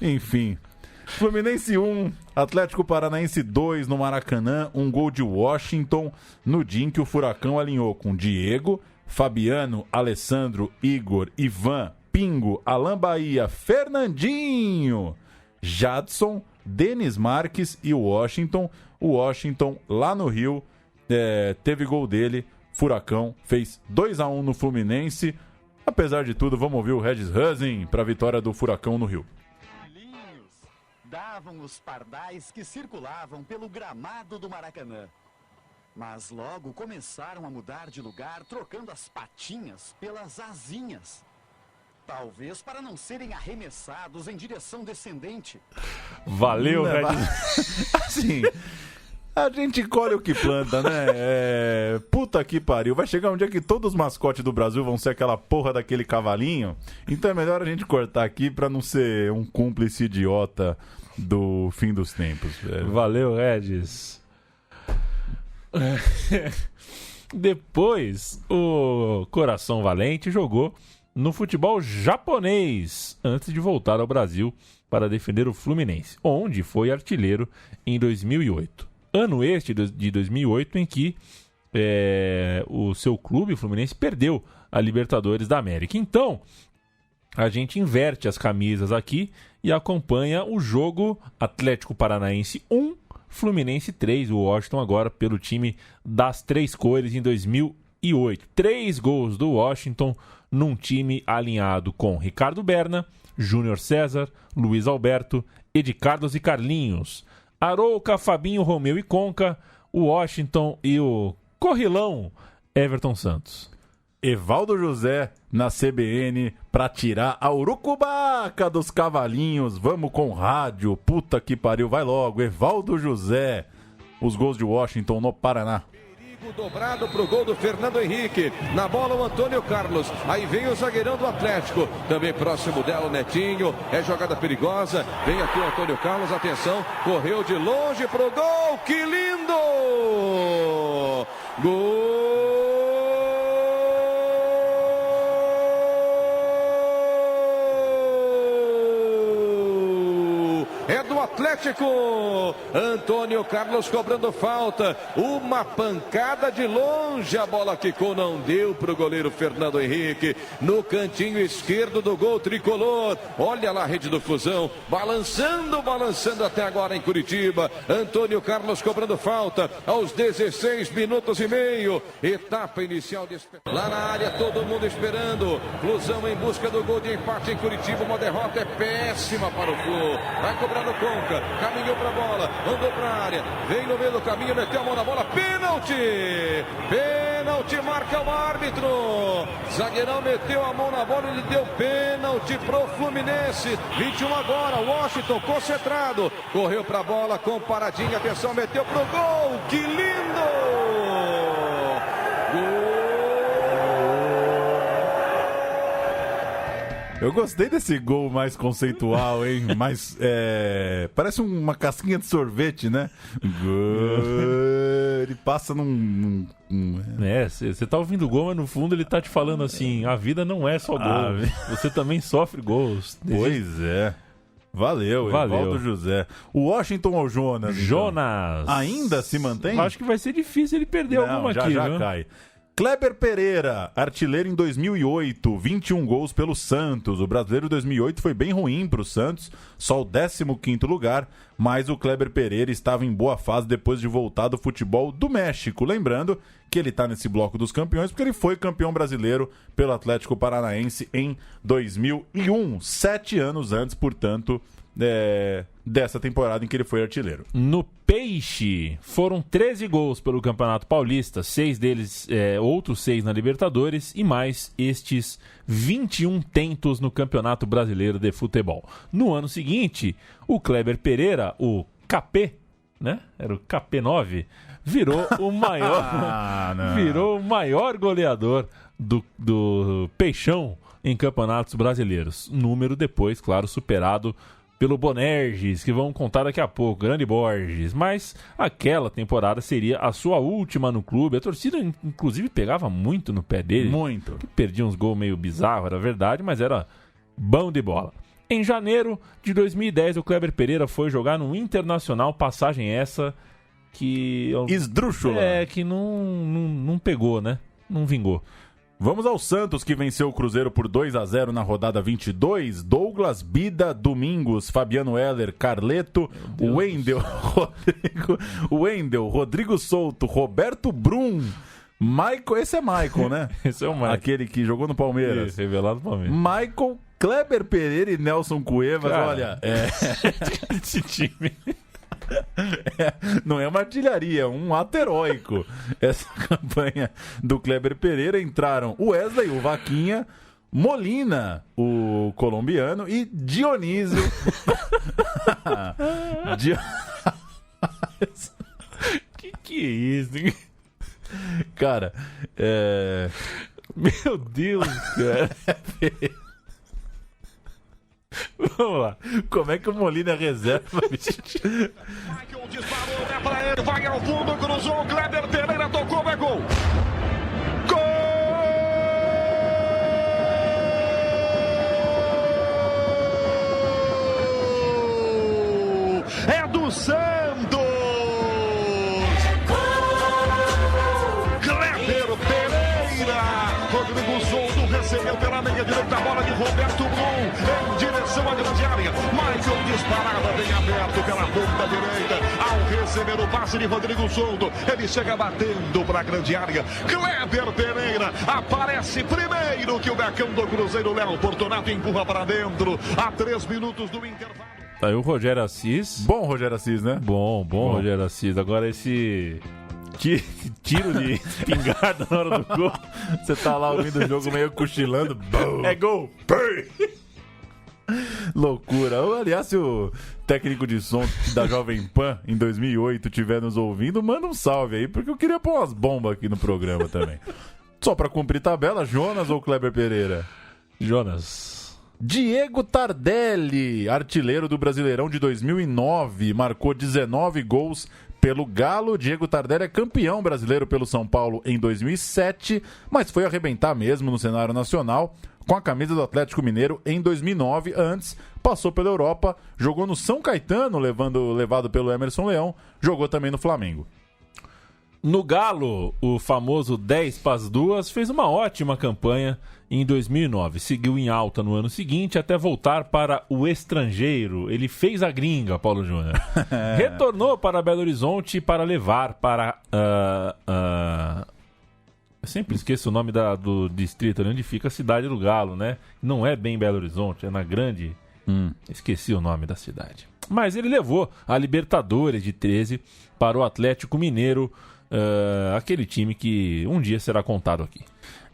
enfim. Fluminense 1, Atlético Paranaense 2 no Maracanã, um gol de Washington no dia em que o Furacão alinhou com Diego, Fabiano, Alessandro, Igor, Ivan, Pingo, Alan Bahia, Fernandinho, Jadson, Denis Marques e o Washington. O Washington lá no Rio teve gol dele, Furacão fez 2-1 no Fluminense. Apesar de tudo, vamos ouvir o Regis Hansen para a vitória do Furacão no Rio. Davam os pardais que circulavam pelo gramado do Maracanã. Mas logo começaram a mudar de lugar, trocando as patinhas pelas asinhas. Talvez para não serem arremessados em direção descendente. Valeu, Regis. Assim, a gente colhe o que planta, né? Puta que pariu. Vai chegar um dia que todos os mascotes do Brasil vão ser aquela porra daquele cavalinho. Então é melhor a gente cortar aqui pra não ser um cúmplice idiota do fim dos tempos. Valeu, Regis. Depois, o Coração Valente jogou no futebol japonês antes de voltar ao Brasil para defender o Fluminense, onde foi artilheiro em 2008. Ano este de 2008 em que o seu clube, o Fluminense, perdeu a Libertadores da América. Então, a gente inverte as camisas aqui e acompanha o jogo Atlético Paranaense 1, Fluminense 3, o Washington agora pelo time das três cores em 2008. 3 gols do Washington num time alinhado com Ricardo Berna, Júnior César, Luiz Alberto, Edi Carlos e Carlinhos. Arouca, Fabinho, Romeu e Conca, o Washington e o Corrilão Everton Santos. Evaldo José na CBN pra tirar a urucubaca dos cavalinhos. Vamos com rádio, puta que pariu, vai logo. Evaldo José, os gols de Washington no Paraná. Dobrado pro gol do Fernando Henrique. Na bola o Antônio Carlos. Aí vem o zagueirão do Atlético. Também próximo dela o Netinho. É jogada perigosa. Vem aqui o Antônio Carlos. Atenção. Correu de longe pro gol. Que lindo! Gol! É do Atlético. Antônio Carlos cobrando falta. Uma pancada de longe. A bola quicou, não deu para o goleiro Fernando Henrique. No cantinho esquerdo do gol tricolor. Olha lá a rede do Fusão. Balançando até agora em Curitiba. Antônio Carlos cobrando falta aos 16 minutos e meio. Etapa inicial de espetáculo. Lá na área, todo mundo esperando. Fusão em busca do gol de empate em Curitiba. Uma derrota é péssima para o Flu. Vai cobrar no Conca, caminhou pra bola, andou pra área, vem no meio do caminho, meteu a mão na bola, pênalti! Pênalti, marca o árbitro! Zagueirão meteu a mão na bola, ele deu pênalti pro Fluminense. 21 agora, Washington concentrado, correu pra bola, com paradinha, atenção, meteu pro gol, que lindo! Gol! Eu gostei desse gol mais conceitual, hein? Mais, parece uma casquinha de sorvete, né? Ele passa num... Você tá ouvindo o gol, mas no fundo ele tá te falando assim, a vida não é só gol, você também sofre gols. Pois é. Valeu, Evaldo José. O Washington ou Jonas? Então? Jonas. Ainda se mantém? Acho que vai ser difícil ele perder alguma aqui, já cai. Kleber Pereira, artilheiro em 2008, 21 gols pelo Santos. O brasileiro 2008 foi bem ruim para o Santos, só o 15º lugar, mas o Kleber Pereira estava em boa fase depois de voltar do futebol do México. Lembrando que ele está nesse bloco dos campeões porque ele foi campeão brasileiro pelo Atlético Paranaense em 2001, 7 anos antes, portanto, dessa temporada em que ele foi artilheiro. No Peixe, foram 13 gols pelo Campeonato Paulista, 6 deles, outros 6 na Libertadores e mais estes 21 tentos no Campeonato Brasileiro de Futebol. No ano seguinte, o Kleber Pereira, o KP, né? Era o KP9, virou o maior goleador do Peixão em campeonatos brasileiros. Número depois, claro, superado pelo Bonerges, que vamos contar daqui a pouco, grande Borges. Mas aquela temporada seria a sua última no clube. A torcida, inclusive, pegava muito no pé dele. Muito. Que perdia uns gols meio bizarros, era verdade, mas era bom de bola. Em janeiro de 2010, o Kleber Pereira foi jogar no Internacional, passagem essa que... esdrúxula. Que não pegou, né? Não vingou. Vamos ao Santos, que venceu o Cruzeiro por 2-0 na rodada 22. Douglas, Bida, Domingos, Fabiano Heller, Carleto, Wendel, Rodrigo Souto, Roberto Brum, Michael, esse é Michael, né? Esse é o Michael. Aquele que jogou no Palmeiras. Isso, revelado no Palmeiras. Michael, Kleber Pereira e Nelson Cuevas, cara, olha... esse time... não é uma artilharia, é um ato heróico. Essa campanha do Kleber Pereira entraram o Wesley, o Vaquinha, Molina, o colombiano, e Dionísio. Que é isso? Cara, meu Deus, cara. Vamos lá. Como é que o Molina reserva? Michael disparou, né pra ele, vai ao fundo, cruzou, Kleber Pereira tocou, é gol. Gol! É do Santos! Kleber Pereira! Rodrigo Souto recebeu pela meia direita a bola de Roberto Brum em direção à grande área. Michael disparada bem aberto pela ponta direita. Ao receber o passe de Rodrigo Souto, ele chega batendo para a grande área. Kleber Pereira aparece primeiro que o becão do Cruzeiro, Léo Portonato, empurra para dentro a 3 minutos do intervalo. Aí o Rogério Assis. Bom Rogério Assis, né? Bom Rogério Assis. Agora esse tiro de espingarda na hora do gol. Você tá lá ouvindo o jogo meio cochilando. É gol! Loucura. Aliás, se o técnico de som da Jovem Pan em 2008 estiver nos ouvindo, manda um salve aí, porque eu queria pôr umas bombas aqui no programa também. Só pra cumprir tabela, Jonas ou Kleber Pereira? Jonas. Diego Tardelli, artilheiro do Brasileirão de 2009, marcou 19 gols pelo Galo. Diego Tardelli é campeão brasileiro pelo São Paulo em 2007, mas foi arrebentar mesmo no cenário nacional com a camisa do Atlético Mineiro em 2009. Antes, passou pela Europa, jogou no São Caetano, levado pelo Emerson Leão, jogou também no Flamengo. No Galo, o famoso 10 pras 2 fez uma ótima campanha em 2009. Seguiu em alta no ano seguinte até voltar para o estrangeiro. Ele fez a gringa, Paulo Júnior. Retornou para Belo Horizonte para levar para... Eu sempre esqueço o nome do distrito onde fica a cidade do Galo, né? Não é bem Belo Horizonte, é na grande... Esqueci o nome da cidade. Mas ele levou a Libertadores de 13 para o Atlético Mineiro, aquele time que um dia será contado aqui.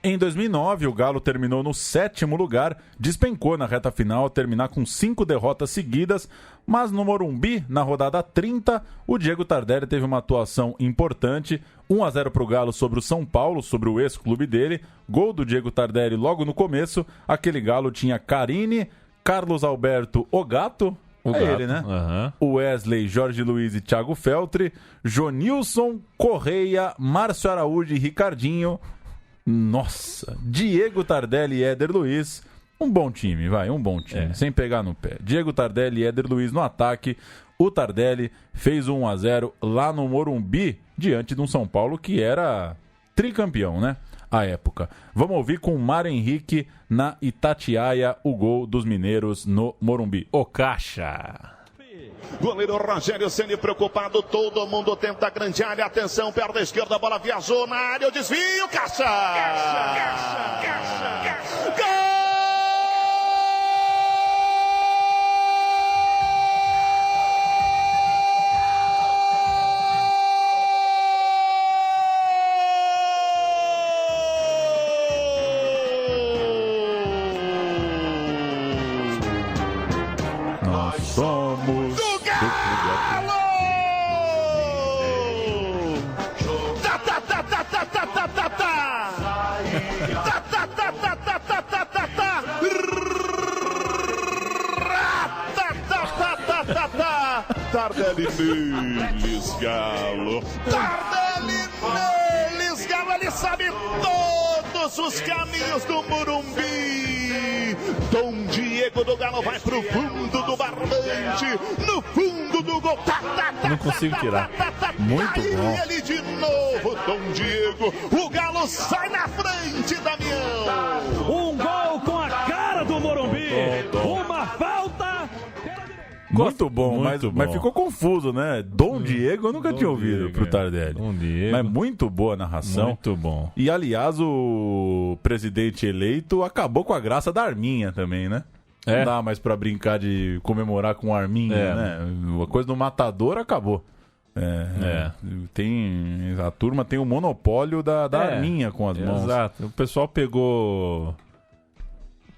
Em 2009, o Galo terminou no 7º lugar, despencou na reta final ao terminar com 5 derrotas seguidas, mas no Morumbi, na rodada 30, o Diego Tardelli teve uma atuação importante, 1-0 para o Galo sobre o São Paulo, sobre o ex-clube dele, gol do Diego Tardelli logo no começo. Aquele Galo tinha Carine, Carlos Alberto, o Gato, ele, né? Uhum. Wesley, Jorge Luiz e Thiago Feltri, Jonilson, Correia, Márcio Araújo e Ricardinho. Nossa, Diego Tardelli e Éder Luiz, um bom time, sem pegar no pé. Diego Tardelli e Éder Luiz no ataque. O Tardelli fez 1-0 lá no Morumbi, diante de um São Paulo que era tricampeão, né? À época. Vamos ouvir com o Mário Henrique na Itatiaia o gol dos mineiros no Morumbi. O Caixa. Goleiro Rogério Ceni preocupado, todo mundo tenta a grande área, atenção, perna esquerda, a bola viajou na área, o desvio, Caixa! Gol! Nós somos do Galo! Tardelli neles, Galo! Tardelli neles, Galo! Ele sabe todos os caminhos do Morumbi! Dom Diego do Galo vai pro fundo do barbante, no fundo do gol. Não consigo tirar. Muito bom. Ele de novo, Dom Diego. O Galo sai na frente, Damião. Um gol com a cara do Morumbi. Uma falta. Muito bom, Muito mas bom. ficou confuso, né? Dom Diego eu nunca tinha ouvido pro Tardelli. Dom Diego. Mas muito boa a narração. Muito bom. E, aliás, o presidente eleito acabou com a graça da arminha também, né? Não dá mais pra brincar de comemorar com arminha, né? A coisa do matador acabou. A turma tem o monopólio da arminha com as mãos. Exato. O pessoal pegou...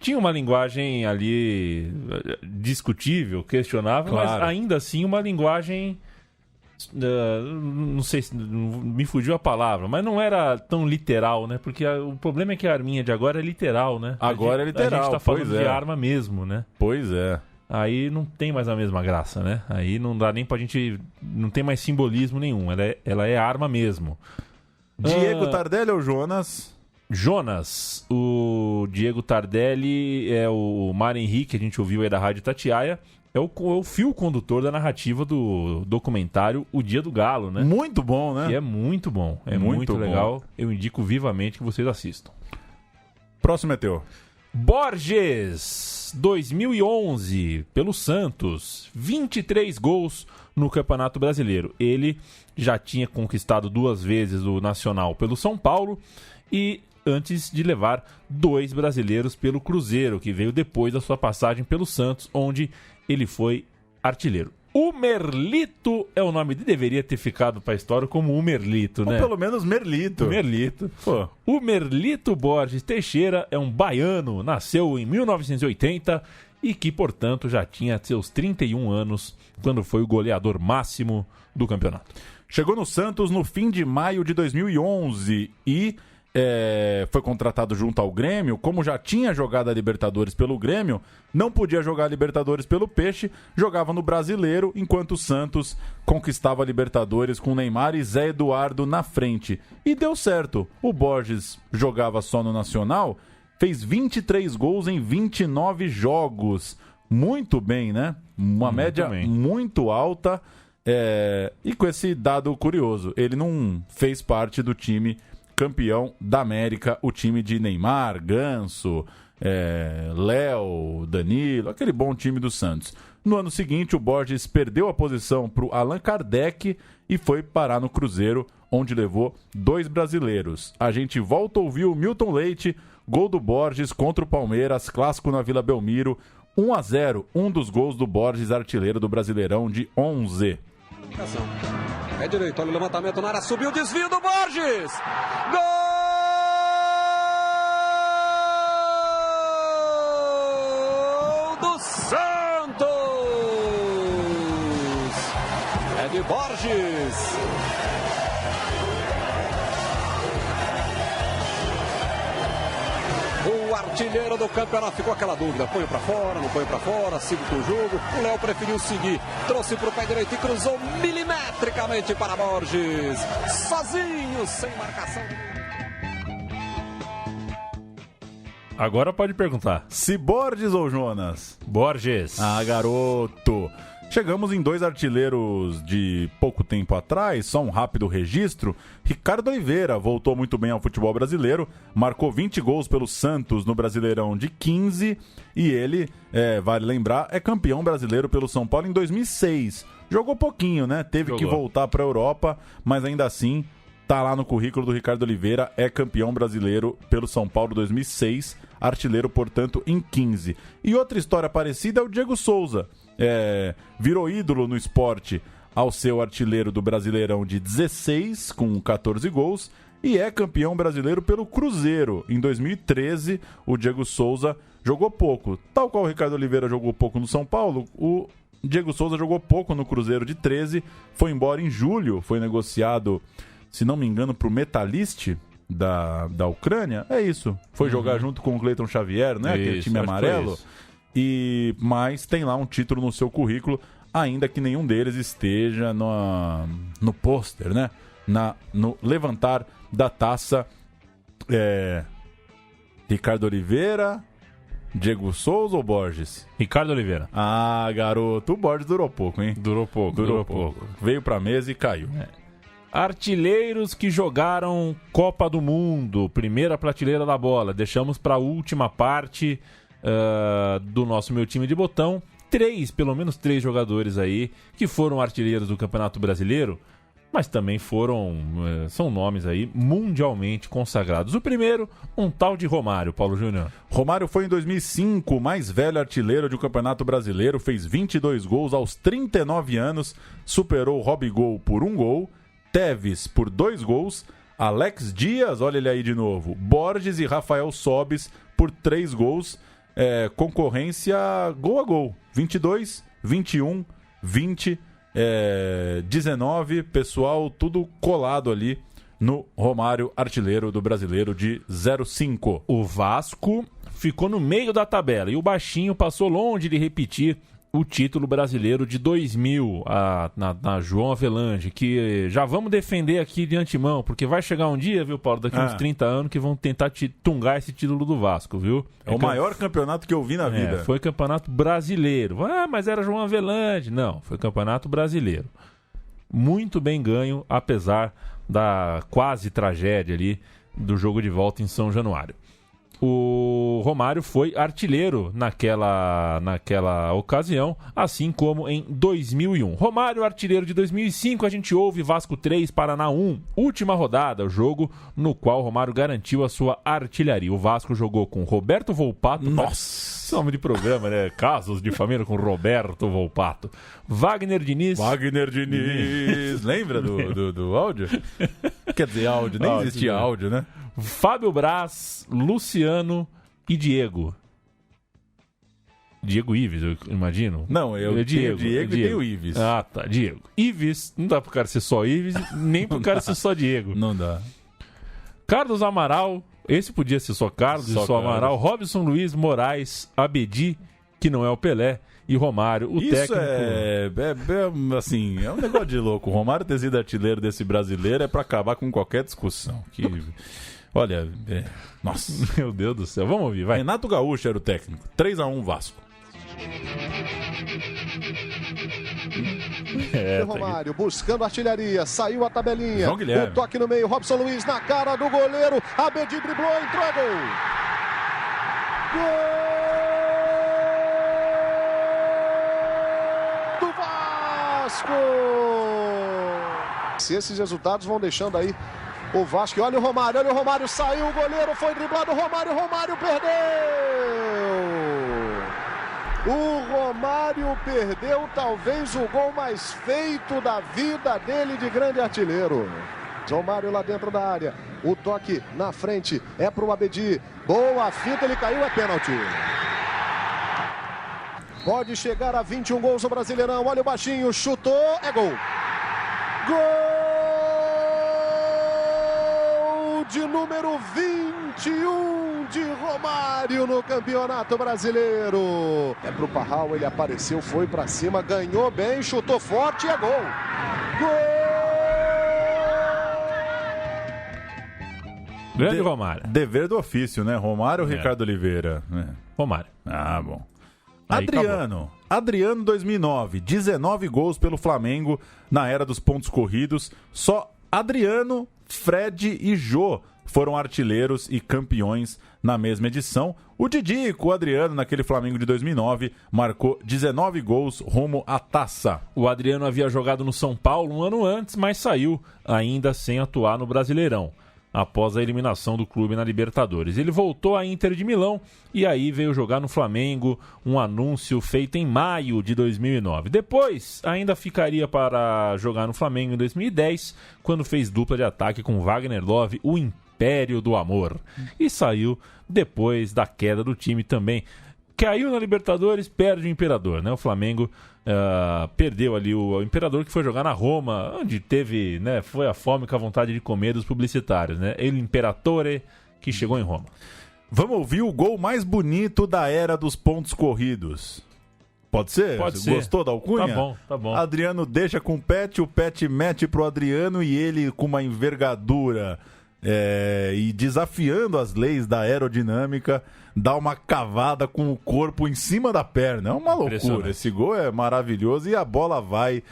Tinha uma linguagem ali discutível, questionável, Claro. mas ainda assim uma linguagem... não sei se me fugiu a palavra, mas não era tão literal, né? Porque o problema é que a arminha de agora é literal, né? Agora é literal, A gente tá falando pois é. de arma mesmo, né? Pois é. Aí não tem mais a mesma graça, né? Aí não dá nem pra gente... Não tem mais simbolismo nenhum. Ela é arma mesmo. Diego Tardelli ou Jonas? Jonas. O Diego Tardelli é o Mário Henrique, que a gente ouviu aí da Rádio Itatiaia. É o fio condutor da narrativa do documentário O Dia do Galo, né? Muito bom, né? Que é muito bom. É Muito muito bom. legal. Eu indico vivamente que vocês assistam. Próximo é teu. Borges, 2011, pelo Santos, 23 gols no Campeonato Brasileiro. Ele já tinha conquistado 2 vezes o Nacional pelo São Paulo e antes de levar 2 brasileiros pelo Cruzeiro, que veio depois da sua passagem pelo Santos, onde ele foi artilheiro. O Merlito é o nome dele, deveria ter ficado para a história como o Merlito, né? Ou pelo menos Merlito. Merlito. Pô. O Merlito Borges Teixeira é um baiano, nasceu em 1980 e que, portanto, já tinha seus 31 anos quando foi o goleador máximo do campeonato. Chegou no Santos no fim de maio de 2011 e foi contratado junto ao Grêmio. Como já tinha jogado a Libertadores pelo Grêmio, não podia jogar a Libertadores pelo Peixe, jogava no Brasileiro, enquanto o Santos conquistava a Libertadores com Neymar e Zé Eduardo na frente. E deu certo. O Borges jogava só no Nacional, fez 23 gols em 29 jogos. Muito bem, né? Uma média muito alta. E com esse dado curioso, ele não fez parte do time campeão da América, o time de Neymar, Ganso, Léo, Danilo, aquele bom time do Santos. No ano seguinte, o Borges perdeu a posição para o Allan Kardec e foi parar no Cruzeiro, onde levou 2 brasileiros. A gente volta a ouvir o Milton Leite, gol do Borges contra o Palmeiras, clássico na Vila Belmiro, 1-0, um dos gols do Borges, artilheiro do Brasileirão de 11. É direito, olha o levantamento na área, subiu o desvio do Borges! Gol do Santos! É de Borges! O artilheiro do campeonato, ficou aquela dúvida, põe pra fora, não põe pra fora, sigo com o jogo, o Léo preferiu seguir, trouxe pro pé direito e cruzou milimetricamente para Borges, sozinho, sem marcação. Agora pode perguntar. Se Borges ou Jonas? Borges. Ah, garoto. Chegamos em 2 artilheiros de pouco tempo atrás, só um rápido registro. Ricardo Oliveira voltou muito bem ao futebol brasileiro, marcou 20 gols pelo Santos no Brasileirão de 15 e ele, vale lembrar, é campeão brasileiro pelo São Paulo em 2006. Jogou pouquinho, né? Teve que voltar para a Europa, mas ainda assim tá lá no currículo do Ricardo Oliveira, é campeão brasileiro pelo São Paulo 2006, artilheiro, portanto, em 15. E outra história parecida é o Diego Souza. Virou ídolo no esporte ao ser artilheiro do Brasileirão de 16, com 14 gols, e é campeão brasileiro pelo Cruzeiro. Em 2013, o Diego Souza jogou pouco. Tal qual o Ricardo Oliveira jogou pouco no São Paulo, o Diego Souza jogou pouco no Cruzeiro de 13, foi embora em julho, foi negociado, se não me engano, para o Metalist da Ucrânia. É isso, foi jogar junto com o Cleiton Xavier, né? Aquele time amarelo. Mas tem lá um título no seu currículo, ainda que nenhum deles esteja no pôster, né? No levantar da taça. Ricardo Oliveira, Diego Souza ou Borges? Ricardo Oliveira. Ah, garoto, o Borges durou pouco, hein? Durou pouco. Veio pra mesa e caiu. Artilheiros que jogaram Copa do Mundo, primeira prateleira da bola. Deixamos pra última parte do nosso Meu Time de Botão, pelo menos três jogadores aí que foram artilheiros do Campeonato Brasileiro, mas também são nomes aí mundialmente consagrados. O primeiro, um tal de Romário, Paulo Júnior. Romário foi em 2005 o mais velho artilheiro do Campeonato Brasileiro, fez 22 gols aos 39 anos, superou Robigol por 1 gol, Tevez por 2 gols, Alex Dias, olha ele aí de novo, Borges e Rafael Sobis por 3 gols. Concorrência gol a gol, 22, 21, 20, 19, pessoal, tudo colado ali no Romário, artilheiro do Brasileiro de 05. O Vasco ficou no meio da tabela e o baixinho passou longe de repetir o título brasileiro de 2000 na João Avelange, que já vamos defender aqui de antemão, porque vai chegar um dia, viu, Paulo, daqui uns 30 anos, que vão tentar tungar esse título do Vasco, viu? É o maior campeonato que eu vi na vida. Foi campeonato brasileiro. Mas era João Avelange. Não, foi campeonato brasileiro. Muito bem ganho, apesar da quase tragédia ali do jogo de volta em São Januário. o Romário foi artilheiro naquela ocasião, assim como em 2001. Romário, artilheiro de 2005, a gente ouve Vasco 3, Paraná 1. Última rodada, o jogo no qual Romário garantiu a sua artilharia. O Vasco jogou com Roberto Volpato. Nossa! Nome de programa, né? Casos de família com Roberto Volpato. Wagner Diniz. Lembra do áudio? Quer dizer, áudio. Nem existia áudio, né? Fábio Braz, Luciano e Diego. Diego Ives, eu imagino. Não, eu tenho o Diego e tenho o Ives. Ah, tá, Diego. Ives, não dá pro cara ser só Ives, nem pro cara ser só Diego. Não dá. Carlos Amaral, esse podia ser só Carlos e só Amaral. Robson Luiz Moraes, Abedi, que não é o Pelé, e Romário, o Isso técnico. Assim, é um negócio de louco. O Romário ter sido artilheiro desse brasileiro é pra acabar com qualquer discussão. Olha, nossa. Meu Deus do céu, vamos ouvir, vai. Renato Gaúcho era o técnico. 3-1 Vasco. Romário buscando artilharia, saiu a tabelinha. João Guilherme. O toque no meio, Robson Luiz na cara do goleiro. Abedi driblou, entrou, gol! Gol do Vasco! Se esses resultados vão deixando aí o Vasco, olha o Romário, saiu o goleiro, foi driblado, Romário perdeu! O Romário perdeu talvez o gol mais feito da vida dele de grande artilheiro. Romário lá dentro da área, o toque na frente é pro Abedi, boa finta, ele caiu, é pênalti. Pode chegar a 21 gols o Brasileirão, olha o baixinho, chutou, é gol! Gol de número 21 de Romário no Campeonato Brasileiro. É pro Parral, ele apareceu, foi pra cima, ganhou bem, chutou forte e é gol. Gol! Grande Romário. Dever do ofício, né? Romário ou Ricardo Oliveira? Romário. Ah, bom. Aí Adriano 2009, 19 gols pelo Flamengo na era dos pontos corridos. Só Adriano, Fred e Jô foram artilheiros e campeões na mesma edição. O Didico, o Adriano, naquele Flamengo de 2009, marcou 19 gols rumo à taça. O Adriano havia jogado no São Paulo um ano antes, mas saiu ainda sem atuar no Brasileirão, após a eliminação do clube na Libertadores. Ele voltou à Inter de Milão e aí veio jogar no Flamengo, um anúncio feito em maio de 2009. Depois, ainda ficaria para jogar no Flamengo em 2010, quando fez dupla de ataque com Wagner Love, o Império do Amor. E saiu depois da queda do time também. Caiu na Libertadores, perde o Imperador, né? O Flamengo perdeu ali o Imperador, que foi jogar na Roma, onde teve, né, foi a fome com a vontade de comer dos publicitários, né? El Imperatore, que chegou em Roma. Vamos ouvir o gol mais bonito da era dos pontos corridos. Pode ser? Pode ser. Gostou da alcunha? Tá bom. Adriano deixa com o Pet mete pro Adriano e ele com uma envergadura e desafiando as leis da aerodinâmica, dá uma cavada com o corpo em cima da perna. É uma loucura. Esse gol é maravilhoso e a bola vai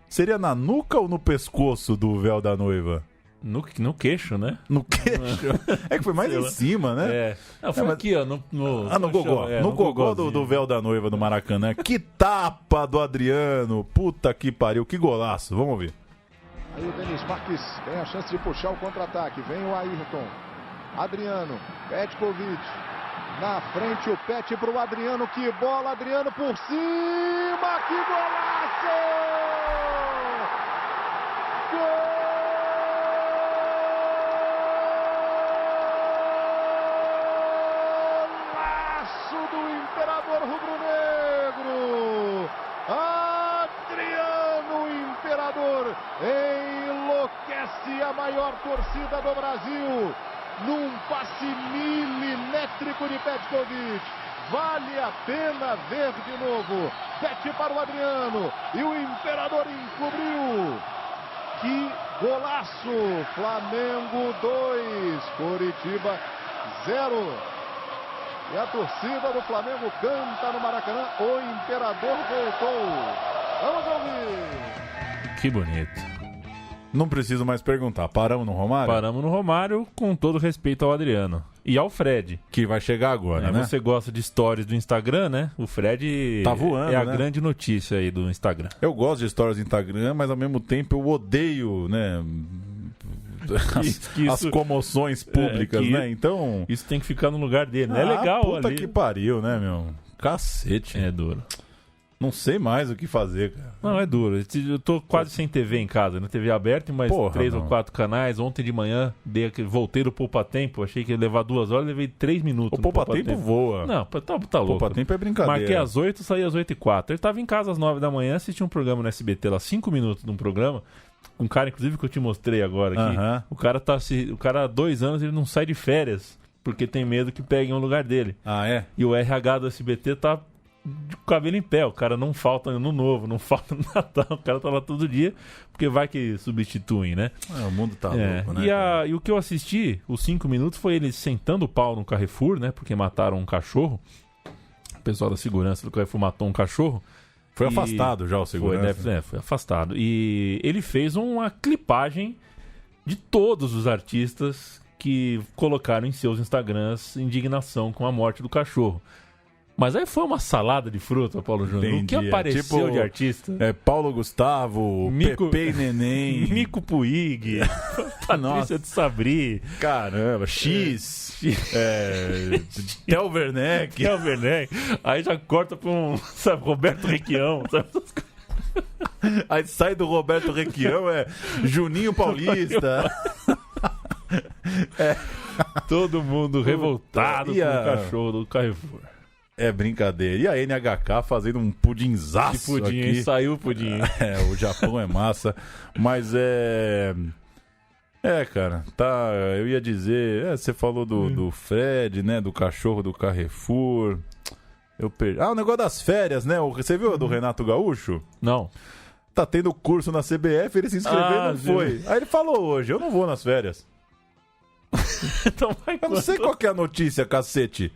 Seria na nuca ou no pescoço do véu da noiva? No queixo, né? No queixo? É que foi mais em cima, né? Não, foi aqui, ó. No gogó. No gogó do véu da noiva do Maracanã. Que tapa do Adriano. Puta que pariu. Que golaço. Vamos ouvir. Aí o Denis Marques tem a chance de puxar o contra-ataque. Vem o Ayrton. Adriano. Petkovic. Na frente o Pet pro Adriano. Que bola, Adriano por cima. Que golaço! Gol! Rubro-negro, Adriano Imperador enlouquece a maior torcida do Brasil num passe milimétrico de Petkovic. Vale a pena ver de novo. Pet para o Adriano e o Imperador encobriu. Que golaço! Flamengo 2, Coritiba 0. E a torcida do Flamengo canta no Maracanã. O Imperador voltou. Vamos ouvir. Que bonito. Não preciso mais perguntar. Paramos no Romário? Paramos no Romário, com todo respeito ao Adriano. e ao Fred. Que vai chegar agora, né? Você gosta de stories do Instagram, né? O Fred tá voando, a né? grande notícia aí do Instagram. Eu gosto de stories do Instagram, mas ao mesmo tempo eu odeio, né? As comoções públicas, né? Então... Isso tem que ficar no lugar dele, né? É legal puta ali. que pariu, né, meu? Cacete. É duro. Não sei mais o que fazer, cara. Não, é duro. Eu tô quase sem TV em casa, né? TV aberta, mas 3 ou 4 canais. Ontem de manhã, voltei do Poupa Tempo. Achei que ia levar 2 horas, levei 3 minutos. O Poupa Tempo voa. Não, tá louco. Poupa Tempo é brincadeira. Marquei às 8, saí às 8h04. Ele tava em casa às 9 da manhã, assisti um programa no SBT lá, 5 minutos de um programa. Um cara, inclusive, que eu te mostrei agora aqui. O cara há 2 anos, ele não sai de férias, porque tem medo que peguem o lugar dele. Ah, é? E o RH do SBT tá de cabelo em pé. O cara não falta no Novo, não falta no Natal. O cara tá lá todo dia, porque vai que substituem, né? O mundo tá louco, né? E o que eu assisti, os 5 minutos, foi ele sentando o pau no Carrefour, né? Porque mataram um cachorro. O pessoal da segurança do Carrefour matou um cachorro. Foi afastado já o segurança. Foi afastado. E ele fez uma clipagem de todos os artistas que colocaram em seus Instagrams indignação com a morte do cachorro. Mas aí foi uma salada de fruta, Paulo Júnior. O que apareceu de artista? Paulo Gustavo, Pepe Neném, Mico Puig, Patrícia de Sabri. Caramba, Theo Werneck. Aí já corta pra Roberto Requião, sabe? Aí sai do Roberto Requião, Juninho Paulista. Todo mundo revoltado com o cachorro do Carrefour. É brincadeira. E a NHK fazendo um pudinzaço pudim, aqui. Saiu o pudim. O Japão é massa. Mas cara, tá. Eu ia dizer. Você falou do Fred, né? Do cachorro do Carrefour. Eu perdi. O negócio das férias, né? Você viu do Renato Gaúcho? Não. Tá tendo curso na CBF, ele se inscreveu e não foi. Aí ele falou hoje: eu não vou nas férias. Então vai. Eu não sei qual que é a notícia, cacete.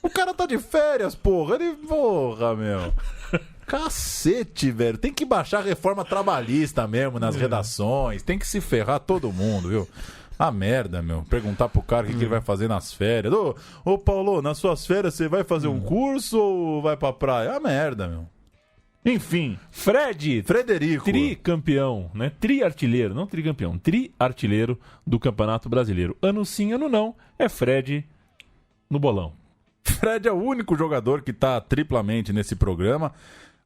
O cara tá de férias, porra. Porra, meu. Cacete, velho. Tem que baixar a reforma trabalhista mesmo nas redações. Tem que se ferrar todo mundo, viu? A merda, meu. Perguntar pro cara o que ele vai fazer nas férias. Ô, Paulo, nas suas férias você vai fazer um curso ou vai pra praia? A merda, meu. Enfim. Frederico. Tricampeão, né? Triartilheiro, não tricampeão. Triartilheiro do Campeonato Brasileiro. Ano sim, ano não. É Fred no bolão. Fred é o único jogador que tá triplamente nesse programa.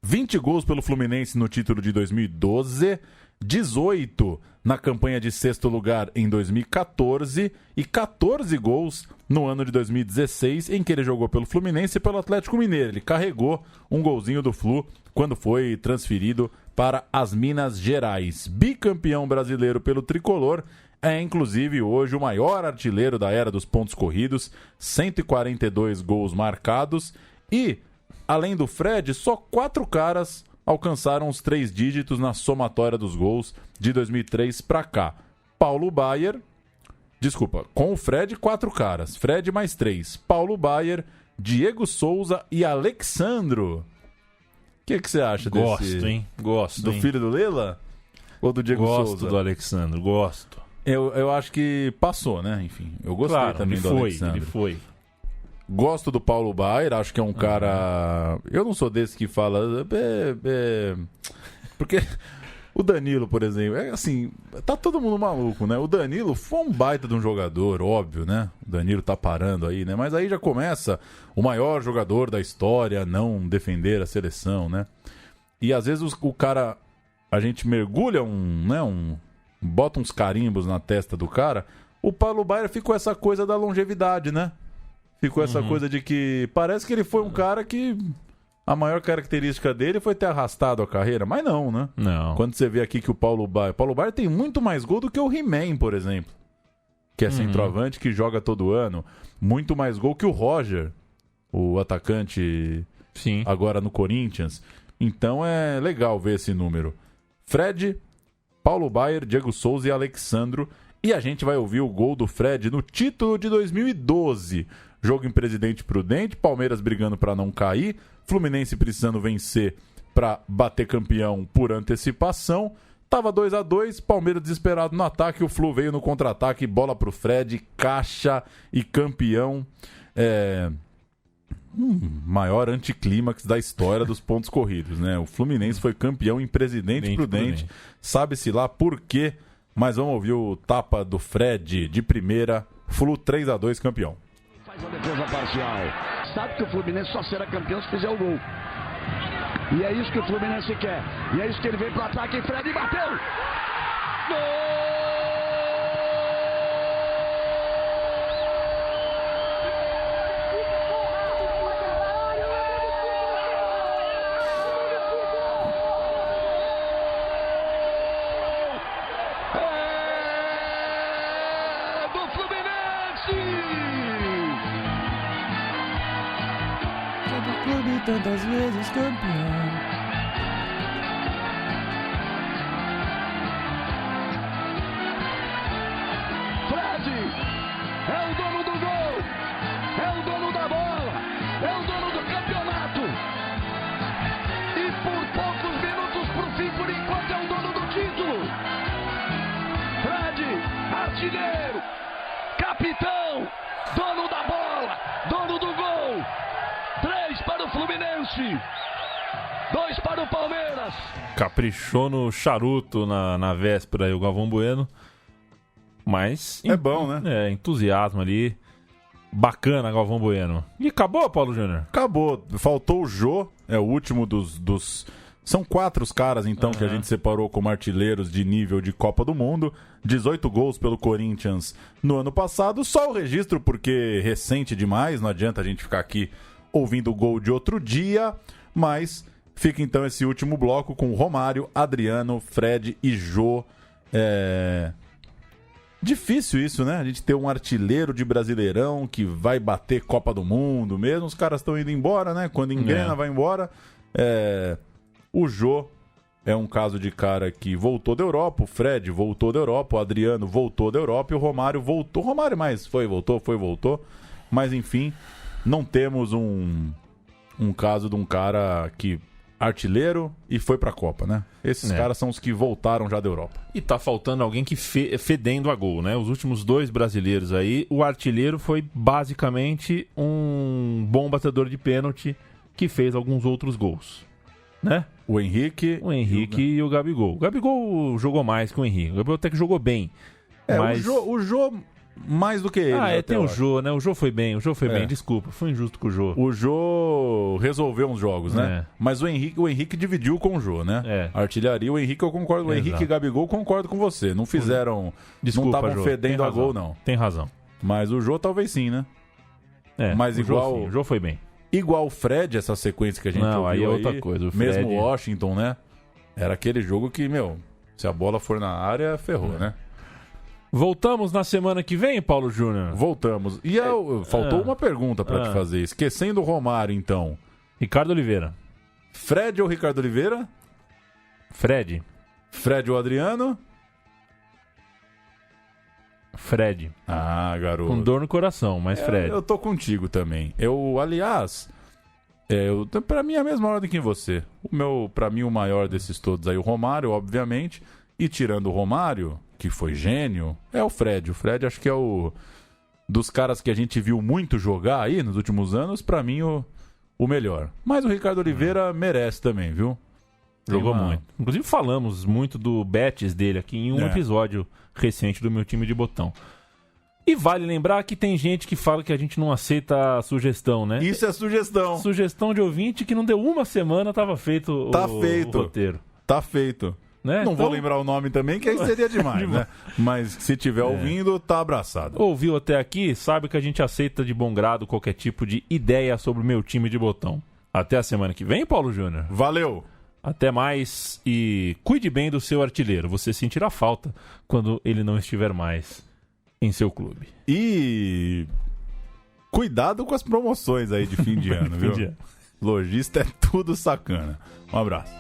20 gols pelo Fluminense no título de 2012, 18 na campanha de 6º lugar em 2014 e 14 gols no ano de 2016, em que ele jogou pelo Fluminense e pelo Atlético Mineiro. Ele carregou um golzinho do Flu quando foi transferido para as Minas Gerais. Bicampeão brasileiro pelo Tricolor. É, inclusive, hoje o maior artilheiro da era dos pontos corridos, 142 gols marcados. E, além do Fred, só 4 caras alcançaram os 3 dígitos na somatória dos gols de 2003 para cá. Paulo Baier, com o Fred, 4 caras. Fred mais 3. Paulo Baier, Diego Souza e Alexandro. O que você acha desse? Gosto, do filho do Lela? Ou do Diego Souza? Gosto do Alexandro, gosto. Eu acho que passou, né? Enfim, eu gostei também do Alexandre. Ele foi. Gosto do Paulo Baier, acho que é um cara... Eu não sou desse que fala... Porque o Danilo, por exemplo, assim, tá todo mundo maluco, né? O Danilo foi um baita de um jogador, óbvio, né? O Danilo tá parando aí, né? Mas aí já começa o maior jogador da história a não defender a seleção, né? E às vezes o cara... A gente mergulha bota uns carimbos na testa do cara. O Paulo Baier ficou essa coisa da longevidade, né? Ficou essa coisa de que parece que ele foi um cara que a maior característica dele foi ter arrastado a carreira, mas não, né? Não. Quando você vê aqui que o Paulo Baier tem muito mais gol do que o He-Man, por exemplo, que é centroavante, que joga todo ano, muito mais gol que o Roger, o atacante. Sim. Agora no Corinthians. Então é legal ver esse número. Fred, Paulo Baier, Diego Souza e Alexandro. E a gente vai ouvir o gol do Fred no título de 2012. Jogo em Presidente Prudente, Palmeiras brigando para não cair, Fluminense precisando vencer para bater campeão por antecipação. Tava 2-2, Palmeiras desesperado no ataque, o Flu veio no contra-ataque, bola pro Fred, caixa e campeão. Maior anticlímax da história dos pontos corridos, né? O Fluminense foi campeão em Presidente Prudente. Sabe-se lá por quê, mas vamos ouvir o tapa do Fred de primeira. Flu 3-2 campeão. Faz a defesa parcial. Sabe que o Fluminense só será campeão se fizer o gol. E é isso que o Fluminense quer. E é isso que ele vem pro ataque. Fred bateu. Gol! Tantas vezes campeão. Fred é o dono do gol, é o dono da bola, é o dono do campeonato. E por poucos minutos pro fim, por enquanto, é o dono do título. Fred, artilheiro, capitão, dono da bola, dono do gol. 3 para o Fluminense, 2 para o Palmeiras. Caprichou no charuto na véspera aí o Galvão Bueno. Mas... É bom, né? Entusiasmo ali. Bacana, Galvão Bueno. E acabou, Paulo Júnior? Acabou. Faltou o Jô, é o último dos... São 4 os caras, então, que a gente separou como artilheiros de nível de Copa do Mundo. 18 gols pelo Corinthians no ano passado. Só o registro, porque recente demais, não adianta a gente ficar aqui ouvindo o gol de outro dia, mas fica então esse último bloco com Romário, Adriano, Fred e Jô. Difícil isso, né? A gente ter um artilheiro de Brasileirão que vai bater Copa do Mundo mesmo. Os caras estão indo embora, né? Quando engrena, vai embora. O Jô é um caso de cara que voltou da Europa, o Fred voltou da Europa, o Adriano voltou da Europa e o Romário voltou. O Romário mais voltou. Mas enfim... Não temos um caso de um cara que artilheiro e foi pra Copa, né? Esses caras são os que voltaram já da Europa. E tá faltando alguém que fedendo a gol, né? Os últimos 2 brasileiros aí, o artilheiro foi basicamente um bom batedor de pênalti que fez alguns outros gols, né? O Henrique e o Gabigol. O Gabigol jogou mais que o Henrique. O Gabigol até que jogou bem. Mas... O Jô mais do que ele. Tem o Jô, né? O Jô foi bem, desculpa, fui injusto com o Jô. O Jô resolveu uns jogos, né? Mas o Henrique dividiu com o Jô, né? A artilharia, o Henrique eu concordo, o Henrique e Gabigol concordo com você. Não fizeram, desculpa, não estavam fedendo a gol, não. Tem razão. Mas o Jô talvez sim, né? Mas o Jô foi bem. Igual o Fred, essa sequência que a gente ouviu aí é outra coisa. O Fred... Mesmo Washington, né? Era aquele jogo que, se a bola for na área, ferrou, né? Voltamos na semana que vem, Paulo Júnior? Voltamos. E faltou uma pergunta pra te fazer. Esquecendo o Romário, então. Ricardo Oliveira. Fred ou Ricardo Oliveira? Fred. Fred ou Adriano? Fred. Ah, garoto. Com dor no coração, mas Fred. Eu tô contigo também. Aliás, pra mim é a mesma ordem que você. Pra mim o maior desses todos aí, o Romário, obviamente. E tirando o Romário... que foi gênio, é o Fred. O Fred acho que é dos caras que a gente viu muito jogar aí nos últimos anos, pra mim o melhor. Mas o Ricardo Oliveira merece também, viu? Jogou muito. Inclusive falamos muito do Betis dele aqui em um episódio recente do Meu Time de Botão. E vale lembrar que tem gente que fala que a gente não aceita a sugestão, né? Isso é sugestão. Sugestão de ouvinte que não deu uma semana, tava feito o roteiro. Tá feito. Né? Não vou lembrar o nome também, que aí seria demais, né? Mas se tiver ouvindo, tá abraçado. Ouviu até aqui, sabe que a gente aceita de bom grado qualquer tipo de ideia sobre o Meu Time de Botão. Até a semana que vem, Paulo Júnior. Valeu! Até mais e cuide bem do seu artilheiro. Você sentirá falta quando ele não estiver mais em seu clube. E cuidado com as promoções aí de fim de ano, viu? Lojista é tudo sacana. Um abraço.